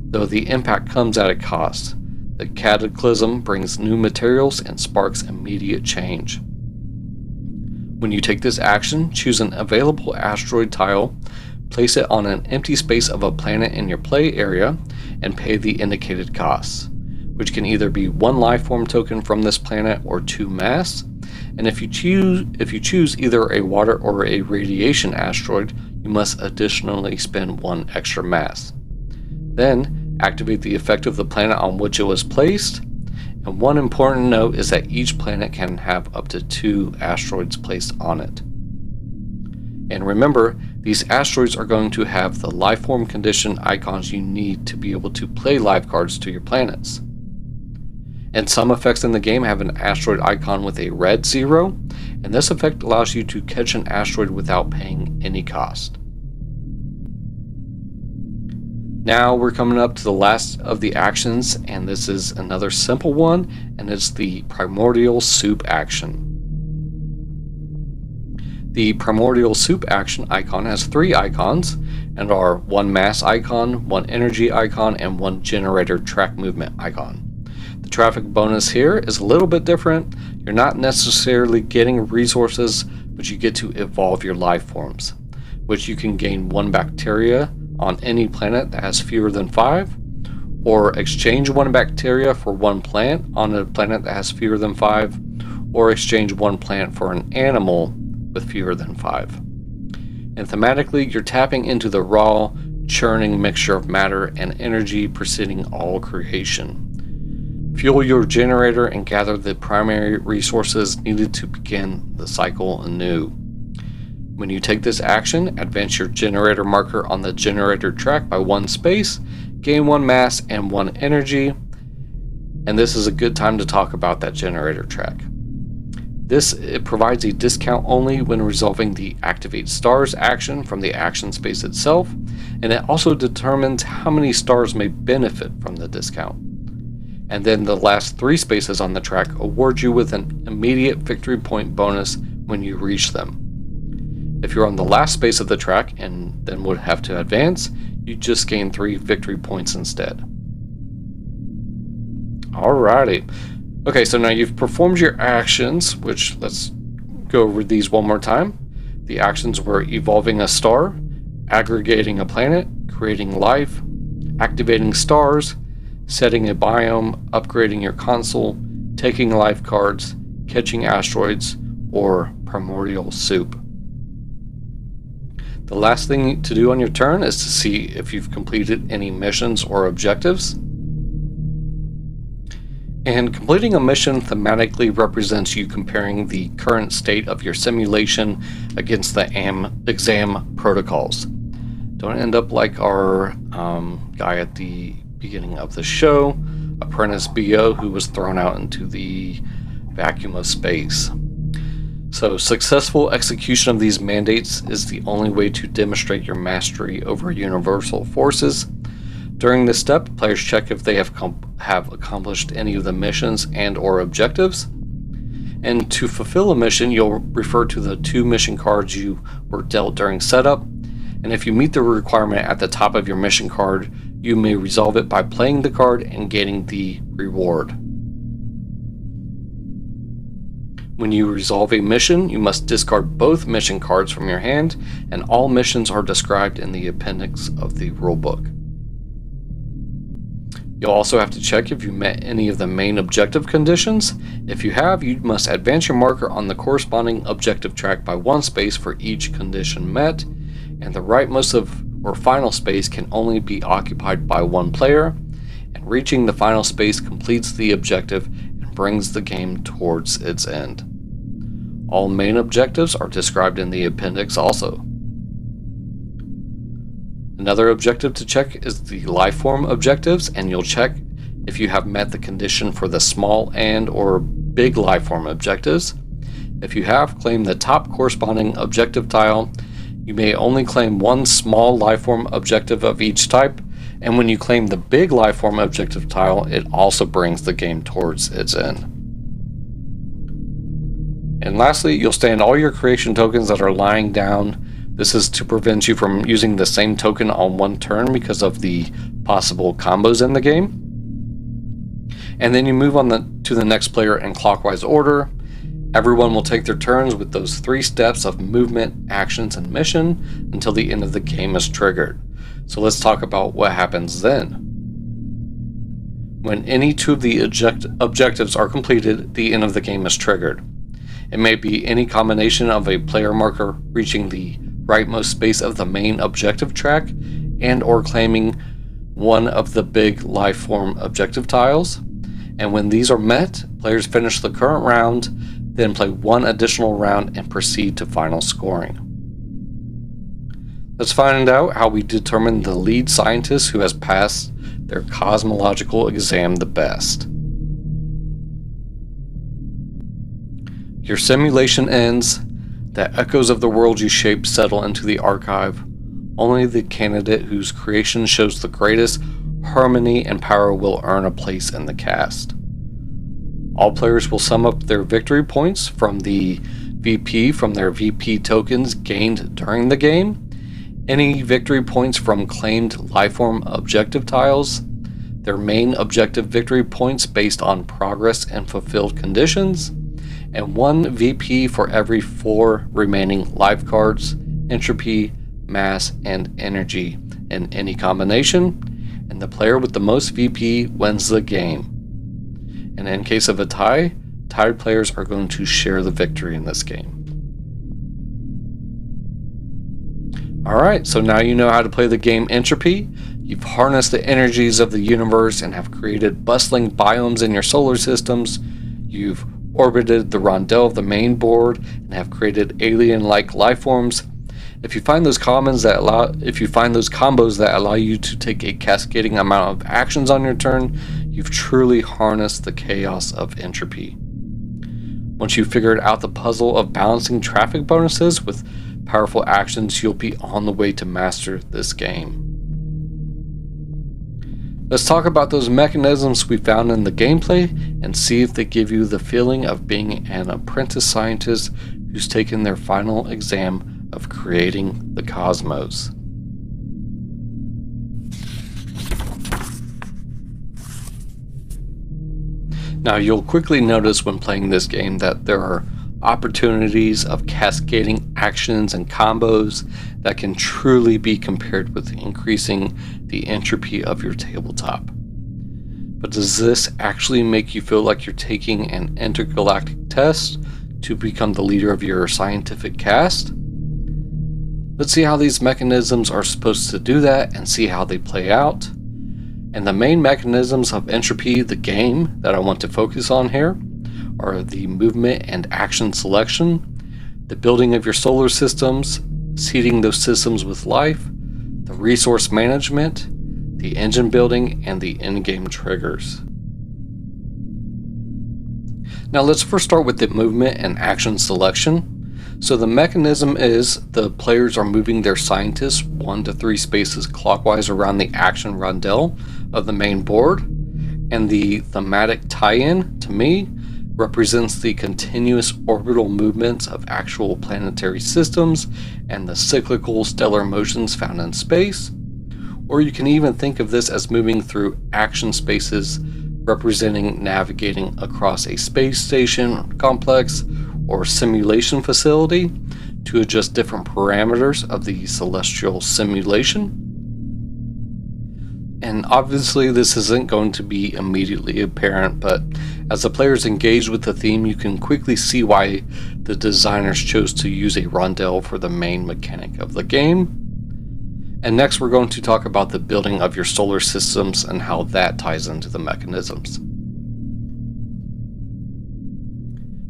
though the impact comes at a cost. The cataclysm brings new materials and sparks immediate change. When you take this action, choose an available asteroid tile, place it on an empty space of a planet in your play area, and pay the indicated costs, which can either be 1 lifeform token from this planet or 2 mass. And if you choose either a water or a radiation asteroid, you must additionally spend 1 extra mass. Then activate the effect of the planet on which it was placed, And one important note is that each planet can have up to 2 asteroids placed on it. And remember, these asteroids are going to have the lifeform condition icons you need to be able to play life cards to your planets. And some effects in the game have an asteroid icon with a red 0, and this effect allows you to catch an asteroid without paying any cost. Now we're coming up to the last of the actions, and this is another simple one, and it's the primordial soup action. The primordial soup action icon has 3 icons, and are 1 mass icon, 1 energy icon, and 1 generator track movement icon. The traffic bonus here is a little bit different. You're not necessarily getting resources, but you get to evolve your life forms, which you can gain 1 bacteria on any planet that has fewer than 5, or exchange 1 bacteria for 1 plant on a planet that has fewer than 5, or exchange 1 plant for an animal with fewer than 5. And thematically, you're tapping into the raw, churning mixture of matter and energy preceding all creation. Fuel your generator and gather the primary resources needed to begin the cycle anew. When you take this action, advance your generator marker on the generator track by 1 space, gain 1 mass and 1 energy, and this is a good time to talk about that generator track. It provides a discount only when resolving the Activate Stars action from the action space itself, and it also determines how many stars may benefit from the discount. And then the last 3 spaces on the track award you with an immediate victory point bonus when you reach them. If you're on the last space of the track and then would have to advance, you just gain 3 victory points instead. Alrighty. Okay, so now you've performed your actions, which let's go over these one more time. The actions were evolving a star, aggregating a planet, creating life, activating stars, setting a biome, upgrading your console, taking life cards, catching asteroids, or primordial soup. The last thing to do on your turn is to see if you've completed any missions or objectives. And completing a mission thematically represents you comparing the current state of your simulation against the exam protocols. Don't end up like our guy at the beginning of the show, Apprentice BO, who was thrown out into the vacuum of space. So successful execution of these mandates is the only way to demonstrate your mastery over universal forces. During this step, players check if they have accomplished any of the missions and or objectives. And to fulfill a mission, you'll refer to the 2 mission cards you were dealt during setup. And if you meet the requirement at the top of your mission card, you may resolve it by playing the card and gaining the reward. When you resolve a mission, you must discard both mission cards from your hand, and all missions are described in the appendix of the rulebook. You'll also have to check if you met any of the main objective conditions. If you have, you must advance your marker on the corresponding objective track by 1 space for each condition met, and the rightmost or final space can only be occupied by 1 player, and reaching the final space completes the objective and brings the game towards its end. All main objectives are described in the appendix also. Another objective to check is the lifeform objectives, and you'll check if you have met the condition for the small and or big lifeform objectives. If you have, claim the top corresponding objective tile. You may only claim 1 small lifeform objective of each type, and when you claim the big lifeform objective tile, it also brings the game towards its end. And lastly, you'll stand all your creation tokens that are lying down. This is to prevent you from using the same token on 1 turn because of the possible combos in the game. And then you move on to the next player in clockwise order. Everyone will take their turns with those 3 steps of movement, actions, and mission until the end of the game is triggered. So let's talk about what happens then. When any 2 of the objectives are completed, the end of the game is triggered. It may be any combination of a player marker reaching the rightmost space of the main objective track and or claiming 1 of the big lifeform objective tiles. And when these are met, players finish the current round, then play one additional round and proceed to final scoring. Let's find out how we determine the lead scientist who has passed their cosmological exam the best. Your simulation ends. The echoes of the world you shaped settle into the archive. Only the candidate whose creation shows the greatest harmony and power will earn a place in the cast. All players will sum up their victory points from the VP from their VP tokens gained during the game, any victory points from claimed lifeform objective tiles, their main objective victory points based on progress and fulfilled conditions, and 1 VP for every 4 remaining life cards, entropy, mass, and energy in any combination, and the player with the most VP wins the game. And in case of a tie, tied players are going to share the victory in this game. Alright, so now you know how to play the game Entropy. You've harnessed the energies of the universe and have created bustling biomes in your solar systems. You've orbited the rondel of the main board and have created alien-like life forms. If you find those combos that allow you to take a cascading amount of actions on your turn, you've truly harnessed the chaos of Entropy. Once you've figured out the puzzle of balancing traffic bonuses with powerful actions, you'll be on the way to master this game. Let's talk about those mechanisms we found in the gameplay and see if they give you the feeling of being an apprentice scientist who's taken their final exam of creating the cosmos. Now, you'll quickly notice when playing this game that there are opportunities of cascading actions and combos that can truly be compared with increasing the entropy of your tabletop. But does this actually make you feel like you're taking an intergalactic test to become the leader of your scientific cast? Let's see how these mechanisms are supposed to do that and see how they play out. And the main mechanisms of Entropy, the game, that I want to focus on here are the movement and action selection, the building of your solar systems, seeding those systems with life, the resource management, the engine building, and the in-game triggers. Now let's first start with the movement and action selection. So the mechanism is the players are moving their scientists 1 to 3 spaces clockwise around the action rondel of the main board, and the thematic tie-in, to me, represents the continuous orbital movements of actual planetary systems and the cyclical stellar motions found in space. Or you can even think of this as moving through action spaces, representing navigating across a space station complex or simulation facility to adjust different parameters of the celestial simulation. And obviously this isn't going to be immediately apparent, but as the players engage with the theme, you can quickly see why the designers chose to use a rondel for the main mechanic of the game. And next we're going to talk about the building of your solar systems and how that ties into the mechanisms.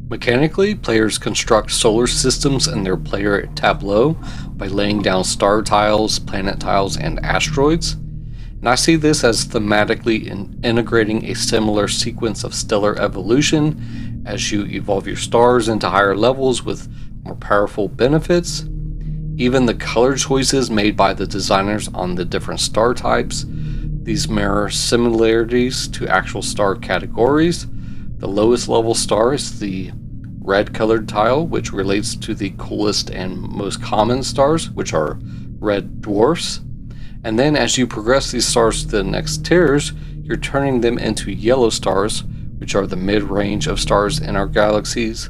Mechanically, players construct solar systems in their player tableau by laying down star tiles, planet tiles, and asteroids. And I see this as thematically integrating a similar sequence of stellar evolution as you evolve your stars into higher levels with more powerful benefits. Even the color choices made by the designers on the different star types, these mirror similarities to actual star categories. The lowest level star is the red colored tile, which relates to the coolest and most common stars, which are red dwarfs. And then as you progress these stars to the next tiers, you're turning them into yellow stars, which are the mid-range of stars in our galaxies,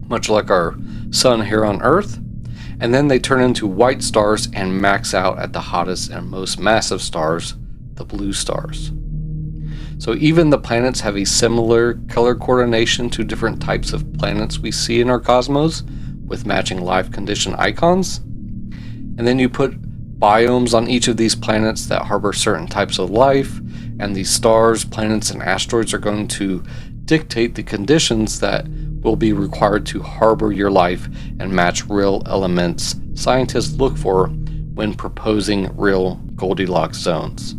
much like our sun here on Earth. And then they turn into white stars and max out at the hottest and most massive stars, the blue stars. So even the planets have a similar color coordination to different types of planets we see in our cosmos, with matching life condition icons. And then you put biomes on each of these planets that harbor certain types of life, and the stars, planets, and asteroids are going to dictate the conditions that will be required to harbor your life and match real elements scientists look for when proposing real Goldilocks zones.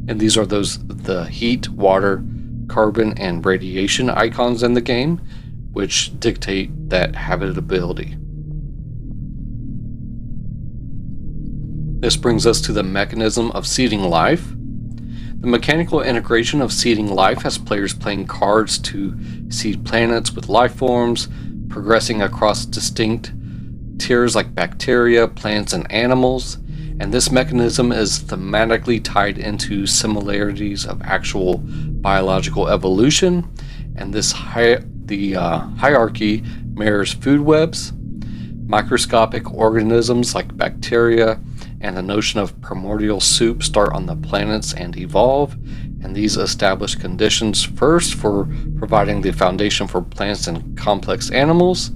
And these are the heat, water, carbon, and radiation icons in the game, which dictate that habitability. This brings us to the mechanism of seeding life. The mechanical integration of seeding life has players playing cards to seed planets with life forms, progressing across distinct tiers like bacteria, plants, and animals. And this mechanism is thematically tied into similarities of actual biological evolution, and this hierarchy mirrors food webs, microscopic organisms like bacteria, and the notion of primordial soup start on the planets and evolve, and these establish conditions first for providing the foundation for plants and complex animals.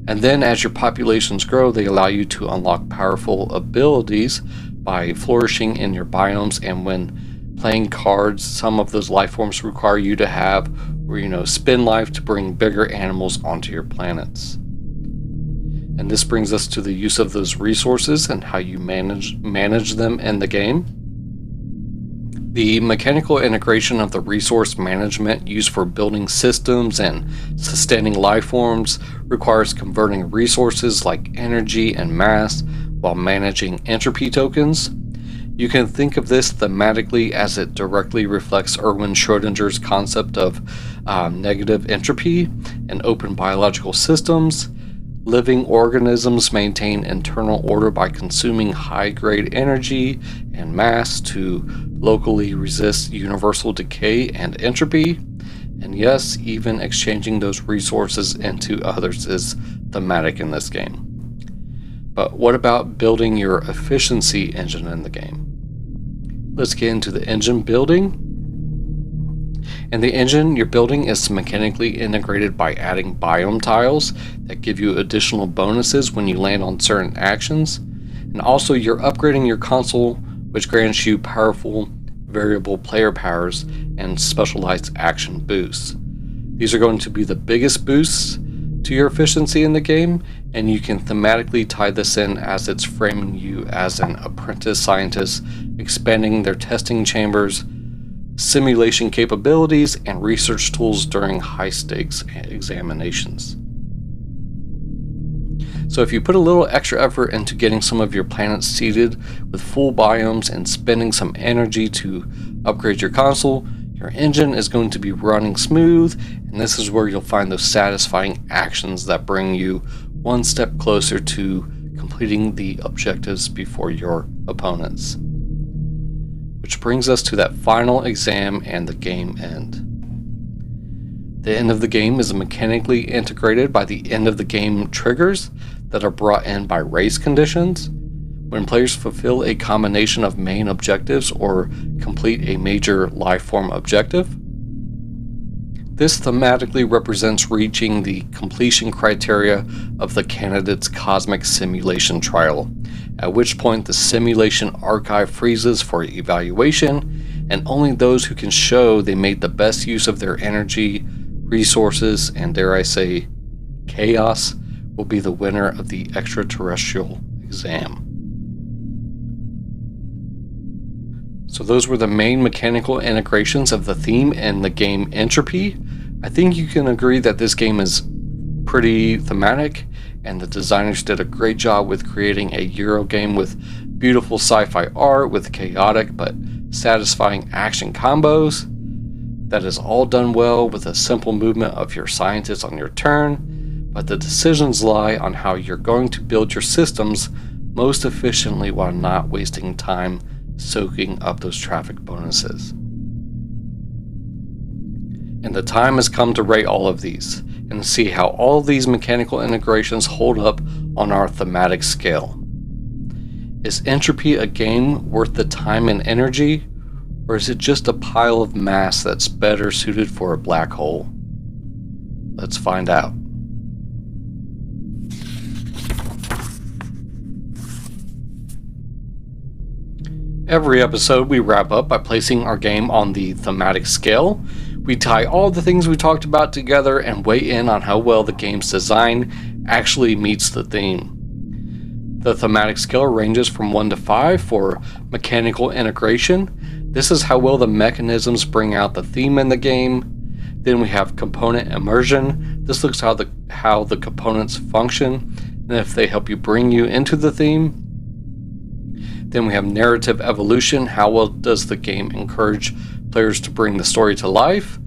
And then as your populations grow, they allow you to unlock powerful abilities by flourishing in your biomes, and when playing cards, some of those life forms require you to have, spin life to bring bigger animals onto your planets. And this brings us to the use of those resources and how you manage them in the game. The mechanical integration of the resource management used for building systems and sustaining life forms requires converting resources like energy and mass while managing entropy tokens. You can think of this thematically as it directly reflects Erwin Schrödinger's concept of negative entropy in open biological systems. Living organisms maintain internal order by consuming high-grade energy and mass to locally resist universal decay and entropy. And yes, even exchanging those resources into others is thematic in this game. But what about building your efficiency engine in the game? Let's get into the engine building. And the engine you're building is mechanically integrated by adding biome tiles that give you additional bonuses when you land on certain actions. And also you're upgrading your console, which grants you powerful variable player powers and specialized action boosts. These are going to be the biggest boosts to your efficiency in the game, and you can thematically tie this in as it's framing you as an apprentice scientist, expanding their testing chambers, simulation capabilities, and research tools during high-stakes examinations. So if you put a little extra effort into getting some of your planets seeded with full biomes and spending some energy to upgrade your console, your engine is going to be running smooth, and this is where you'll find those satisfying actions that bring you one step closer to completing the objectives before your opponents. Which brings us to that final exam and the game end. The end of the game is mechanically integrated by the end of the game triggers that are brought in by race conditions. When players fulfill a combination of main objectives or complete a major life form objective, this thematically represents reaching the completion criteria of the candidate's cosmic simulation trial, at which point the simulation archive freezes for evaluation, and only those who can show they made the best use of their energy, resources, and dare I say, chaos, will be the winner of the extraterrestrial exam. So those were the main mechanical integrations of the theme in the game Entropy. I think you can agree that this game is pretty thematic, and the designers did a great job with creating a Euro game with beautiful sci-fi art with chaotic but satisfying action combos. That is all done well with a simple movement of your scientists on your turn, but the decisions lie on how you're going to build your systems most efficiently while not wasting time soaking up those traffic bonuses. And the time has come to rate all of these and see how all of these mechanical integrations hold up on our thematic scale. Is Entropy a game worth the time and energy, or is it just a pile of mass that's better suited for a black hole? Let's find out. Every episode, we wrap up by placing our game on the thematic scale. We tie all the things we talked about together and weigh in on how well the game's design actually meets the theme. The thematic scale ranges from 1 to 5 for mechanical integration. This is how well the mechanisms bring out the theme in the game. Then we have component immersion. This looks how the components function and if they help you bring you into the theme. Then we have narrative evolution. How well does the game encourage players to bring the story to life?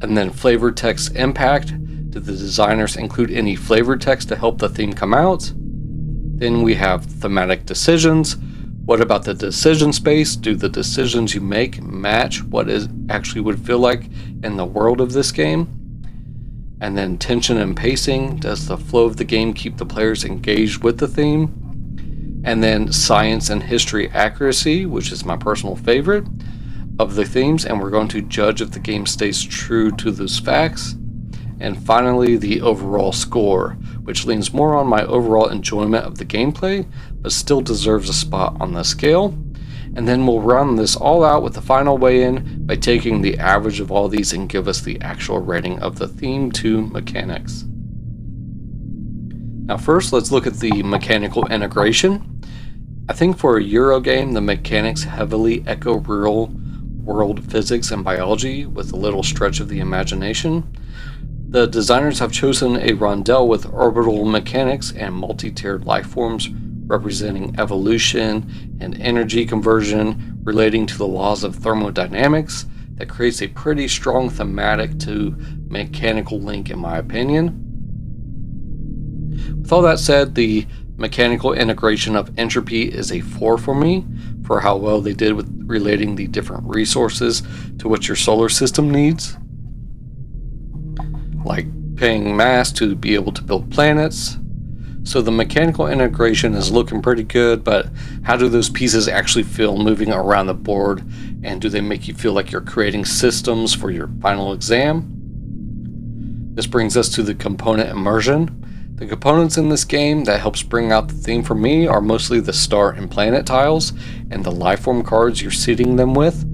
And then flavor text impact. Did the designers include any flavor text to help the theme come out? Then we have thematic decisions. What about the decision space? Do the decisions you make match what it actually would feel like in the world of this game? And then tension and pacing. Does the flow of the game keep the players engaged with the theme? And then science and history accuracy, which is my personal favorite of the themes, and we're going to judge if the game stays true to those facts. And finally, the overall score, which leans more on my overall enjoyment of the gameplay, but still deserves a spot on the scale. And then we'll run this all out with the final weigh-in by taking the average of all these and give us the actual rating of the theme to mechanics. Now first, let's look at the mechanical integration. I think for a Euro game, the mechanics heavily echo real world physics and biology with a little stretch of the imagination. The designers have chosen a rondel with orbital mechanics and multi-tiered life forms representing evolution and energy conversion relating to the laws of thermodynamics that creates a pretty strong thematic to mechanical link in my opinion. With all that said, the mechanical integration of Entropy is a 4 for me for how well they did with relating the different resources to what your solar system needs, like paying mass to be able to build planets. So the mechanical integration is looking pretty good, but how do those pieces actually feel moving around the board, and do they make you feel like you're creating systems for your final exam? This brings us to the component immersion. The components in this game that helps bring out the theme for me are mostly the star and planet tiles and the lifeform cards you're seating them with.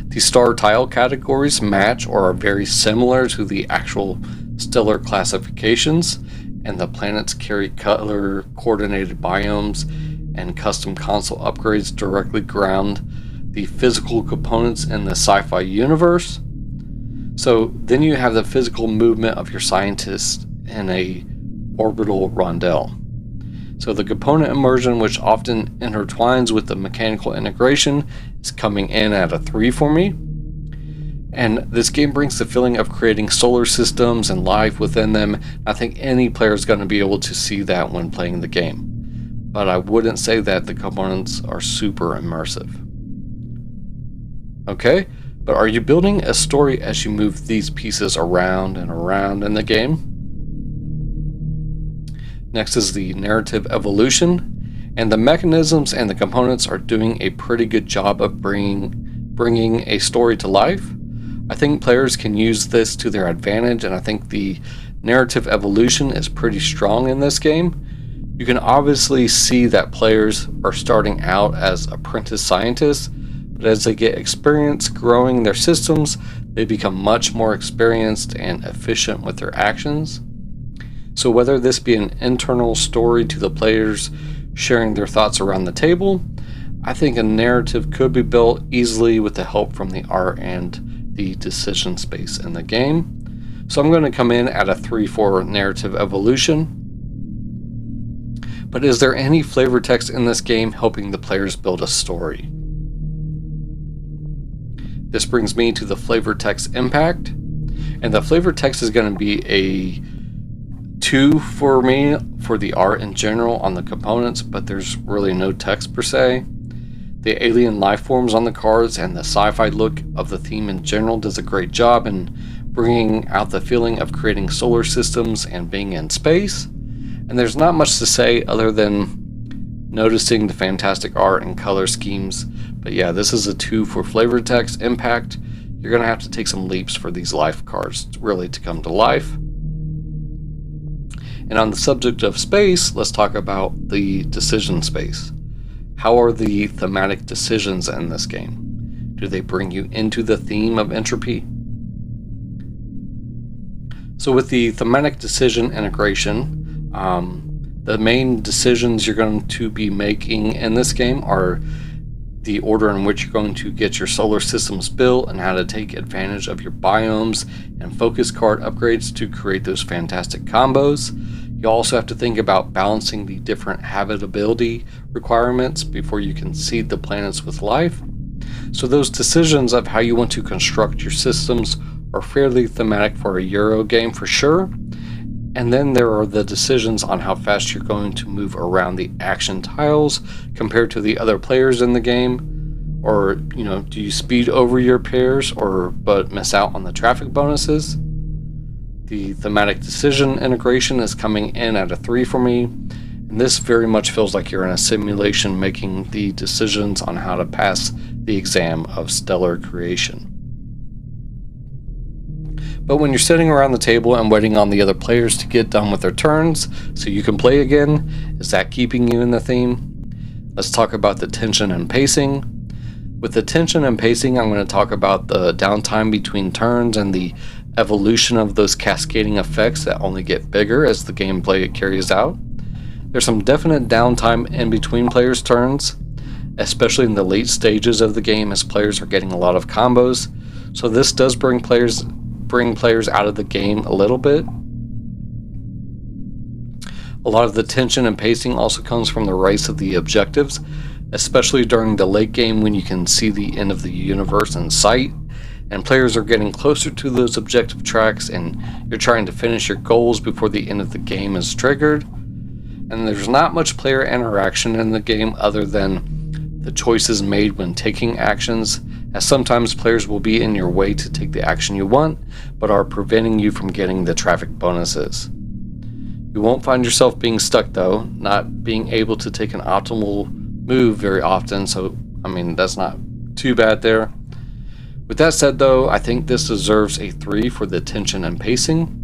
The star tile categories match or are very similar to the actual stellar classifications, and the planets carry color coordinated biomes and custom console upgrades directly ground the physical components in the sci-fi universe. So then you have the physical movement of your scientists in a orbital rondel. So the component immersion, which often intertwines with the mechanical integration, is coming in at a 3 for me. And this game brings the feeling of creating solar systems and life within them. I think any player is going to be able to see that when playing the game. But I wouldn't say that the components are super immersive. Okay, but are you building a story as you move these pieces around and around in the game? Next is the narrative evolution, and the mechanisms and the components are doing a pretty good job of bringing a story to life. I think players can use this to their advantage, and I think the narrative evolution is pretty strong in this game. You can obviously see that players are starting out as apprentice scientists, but as they get experience growing their systems, they become much more experienced and efficient with their actions. So whether this be an internal story to the players sharing their thoughts around the table, I think a narrative could be built easily with the help from the art and the decision space in the game. So I'm going to come in at a 3 for narrative evolution. But is there any flavor text in this game helping the players build a story? This brings me to the flavor text impact. And the flavor text is going to be a 2 for me for the art in general on the components, but there's really no text per se. The alien life forms on the cards and the sci-fi look of the theme in general does a great job in bringing out the feeling of creating solar systems and being in space. And there's not much to say other than noticing the fantastic art and color schemes. But yeah, this is a 2 for flavor text impact. You're going to have to take some leaps for these life cards really to come to life. And on the subject of space, let's talk about the decision space. How are the thematic decisions in this game? Do they bring you into the theme of Entropy? So with the thematic decision integration, the main decisions you're going to be making in this game are the order in which you're going to get your solar systems built and how to take advantage of your biomes and focus card upgrades to create those fantastic combos. You also have to think about balancing the different habitability requirements before you can seed the planets with life. So those decisions of how you want to construct your systems are fairly thematic for a Euro game for sure. And then there are the decisions on how fast you're going to move around the action tiles compared to the other players in the game. Or, do you speed over your pairs but miss out on the traffic bonuses? The thematic decision integration is coming in at a 3 for me. And this very much feels like you're in a simulation making the decisions on how to pass the exam of stellar creation. But when you're sitting around the table and waiting on the other players to get done with their turns so you can play again, is that keeping you in the theme? Let's talk about the tension and pacing. With the tension and pacing, I'm going to talk about the downtime between turns and the evolution of those cascading effects that only get bigger as the gameplay carries out. There's some definite downtime in between players' turns, especially in the late stages of the game as players are getting a lot of combos. So this does bring players out of the game a little bit. A lot of the tension and pacing also comes from the rise of the objectives, especially during the late game when you can see the end of the universe in sight, and players are getting closer to those objective tracks and you're trying to finish your goals before the end of the game is triggered. And there's not much player interaction in the game other than the choices made when taking actions, as sometimes players will be in your way to take the action you want, but are preventing you from getting the traffic bonuses. You won't find yourself being stuck though, not being able to take an optimal move very often, so that's not too bad there. With that said though, I think this deserves a 3 for the tension and pacing.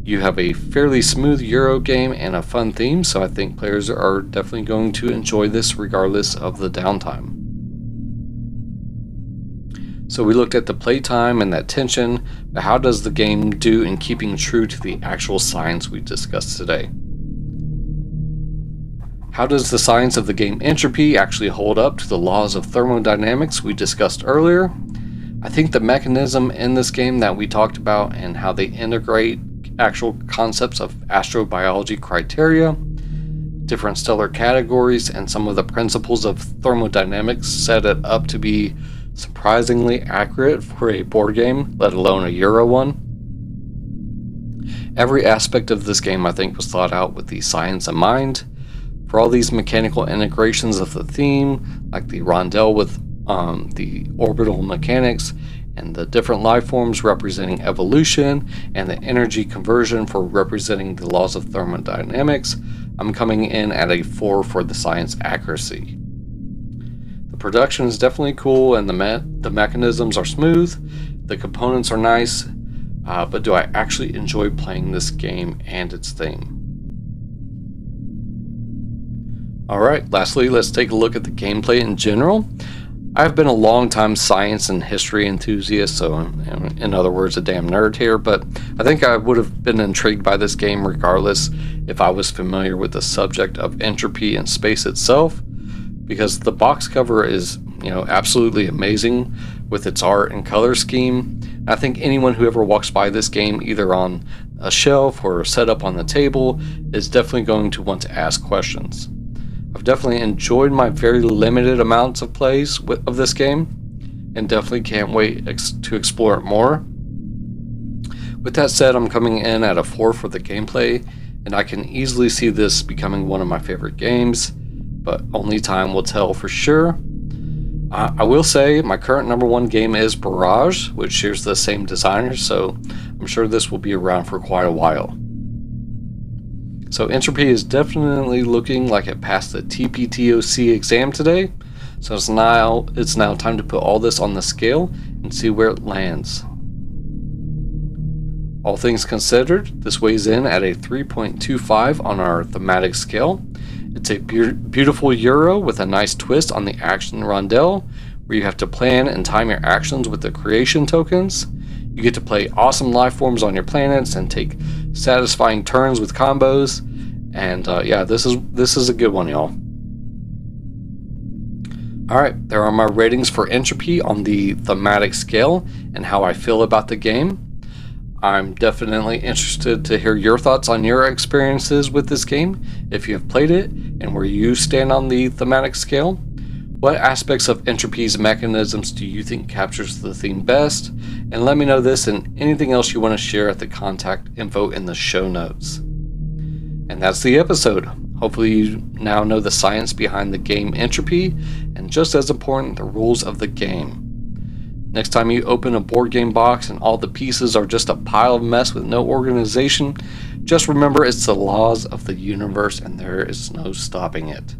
You have a fairly smooth Euro game and a fun theme, so I think players are definitely going to enjoy this regardless of the downtime. So we looked at the playtime and that tension, but how does the game do in keeping true to the actual science we discussed today? How does the science of the game Entropy actually hold up to the laws of thermodynamics we discussed earlier? I think the mechanism in this game that we talked about and how they integrate actual concepts of astrobiology criteria, different stellar categories, and some of the principles of thermodynamics set it up to be surprisingly accurate for a board game, let alone a Euro one. Every aspect of this game I think was thought out with the science in mind. For all these mechanical integrations of the theme, like the rondel with the orbital mechanics, and the different life forms representing evolution, and the energy conversion for representing the laws of thermodynamics, I'm coming in at a 4 for the science accuracy. The production is definitely cool, and the mechanisms are smooth, the components are nice, but do I actually enjoy playing this game and its theme? Alright, lastly, let's take a look at the gameplay in general. I've been a long-time science and history enthusiast, so in other words, a damn nerd here, but I think I would have been intrigued by this game regardless if I was familiar with the subject of entropy and space itself, because the box cover is, absolutely amazing with its art and color scheme. I think anyone who ever walks by this game, either on a shelf or set up on the table, is definitely going to want to ask questions. I've definitely enjoyed my very limited amounts of plays of this game, and definitely can't wait to explore it more. With that said, I'm coming in at a 4 for the gameplay, and I can easily see this becoming one of my favorite games, but only time will tell for sure. I will say my current number 1 game is Barrage, which shares the same designer, so I'm sure this will be around for quite a while. So Entropy is definitely looking like it passed the TPTOC exam today, so it's now time to put all this on the scale and see where it lands. All things considered, this weighs in at a 3.25 on our Thematic scale, It's a beautiful Euro with a nice twist on the action rondel, where you have to plan and time your actions with the creation tokens. You get to play awesome life forms on your planets and take satisfying turns with combos. And yeah, this is a good one, y'all. Alright, there are my ratings for Entropy on the Thematic scale and how I feel about the game. I'm definitely interested to hear your thoughts on your experiences with this game, if you have played it, and where you stand on the Thematic scale. What aspects of Entropy's mechanisms do you think captures the theme best? And let me know this and anything else you want to share at the contact info in the show notes. And that's the episode. Hopefully you now know the science behind the game Entropy, and just as important, the rules of the game. Next time you open a board game box and all the pieces are just a pile of mess with no organization, just remember it's the laws of the universe and there is no stopping it.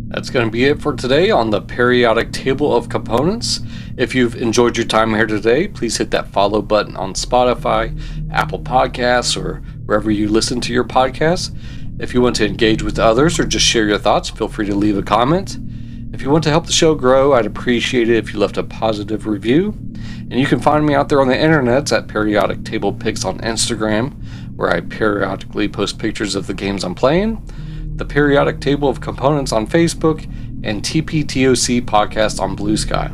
That's going to be it for today on the periodic table of components. If you've enjoyed your time here today, please hit that follow button on Spotify, Apple Podcasts, or wherever you listen to your podcasts. If you want to engage with others or just share your thoughts, feel free to leave a comment. If you want to help the show grow, I'd appreciate it if you left a positive review. And you can find me out there on the internet at Periodic Table Pics on Instagram, where I periodically post pictures of the games I'm playing, the Periodic Table of Components on Facebook, and TPTOC podcast on Blue Sky.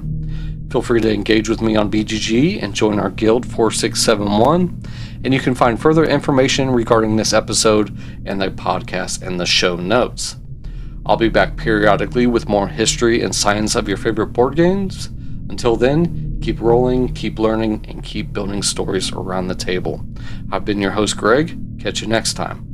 Feel free to engage with me on BGG and join our guild 4671, and you can find further information regarding this episode and the podcast in the show notes. I'll be back periodically with more history and science of your favorite board games. Until then, keep rolling, keep learning, and keep building stories around the table. I've been your host, Greg. Catch you next time.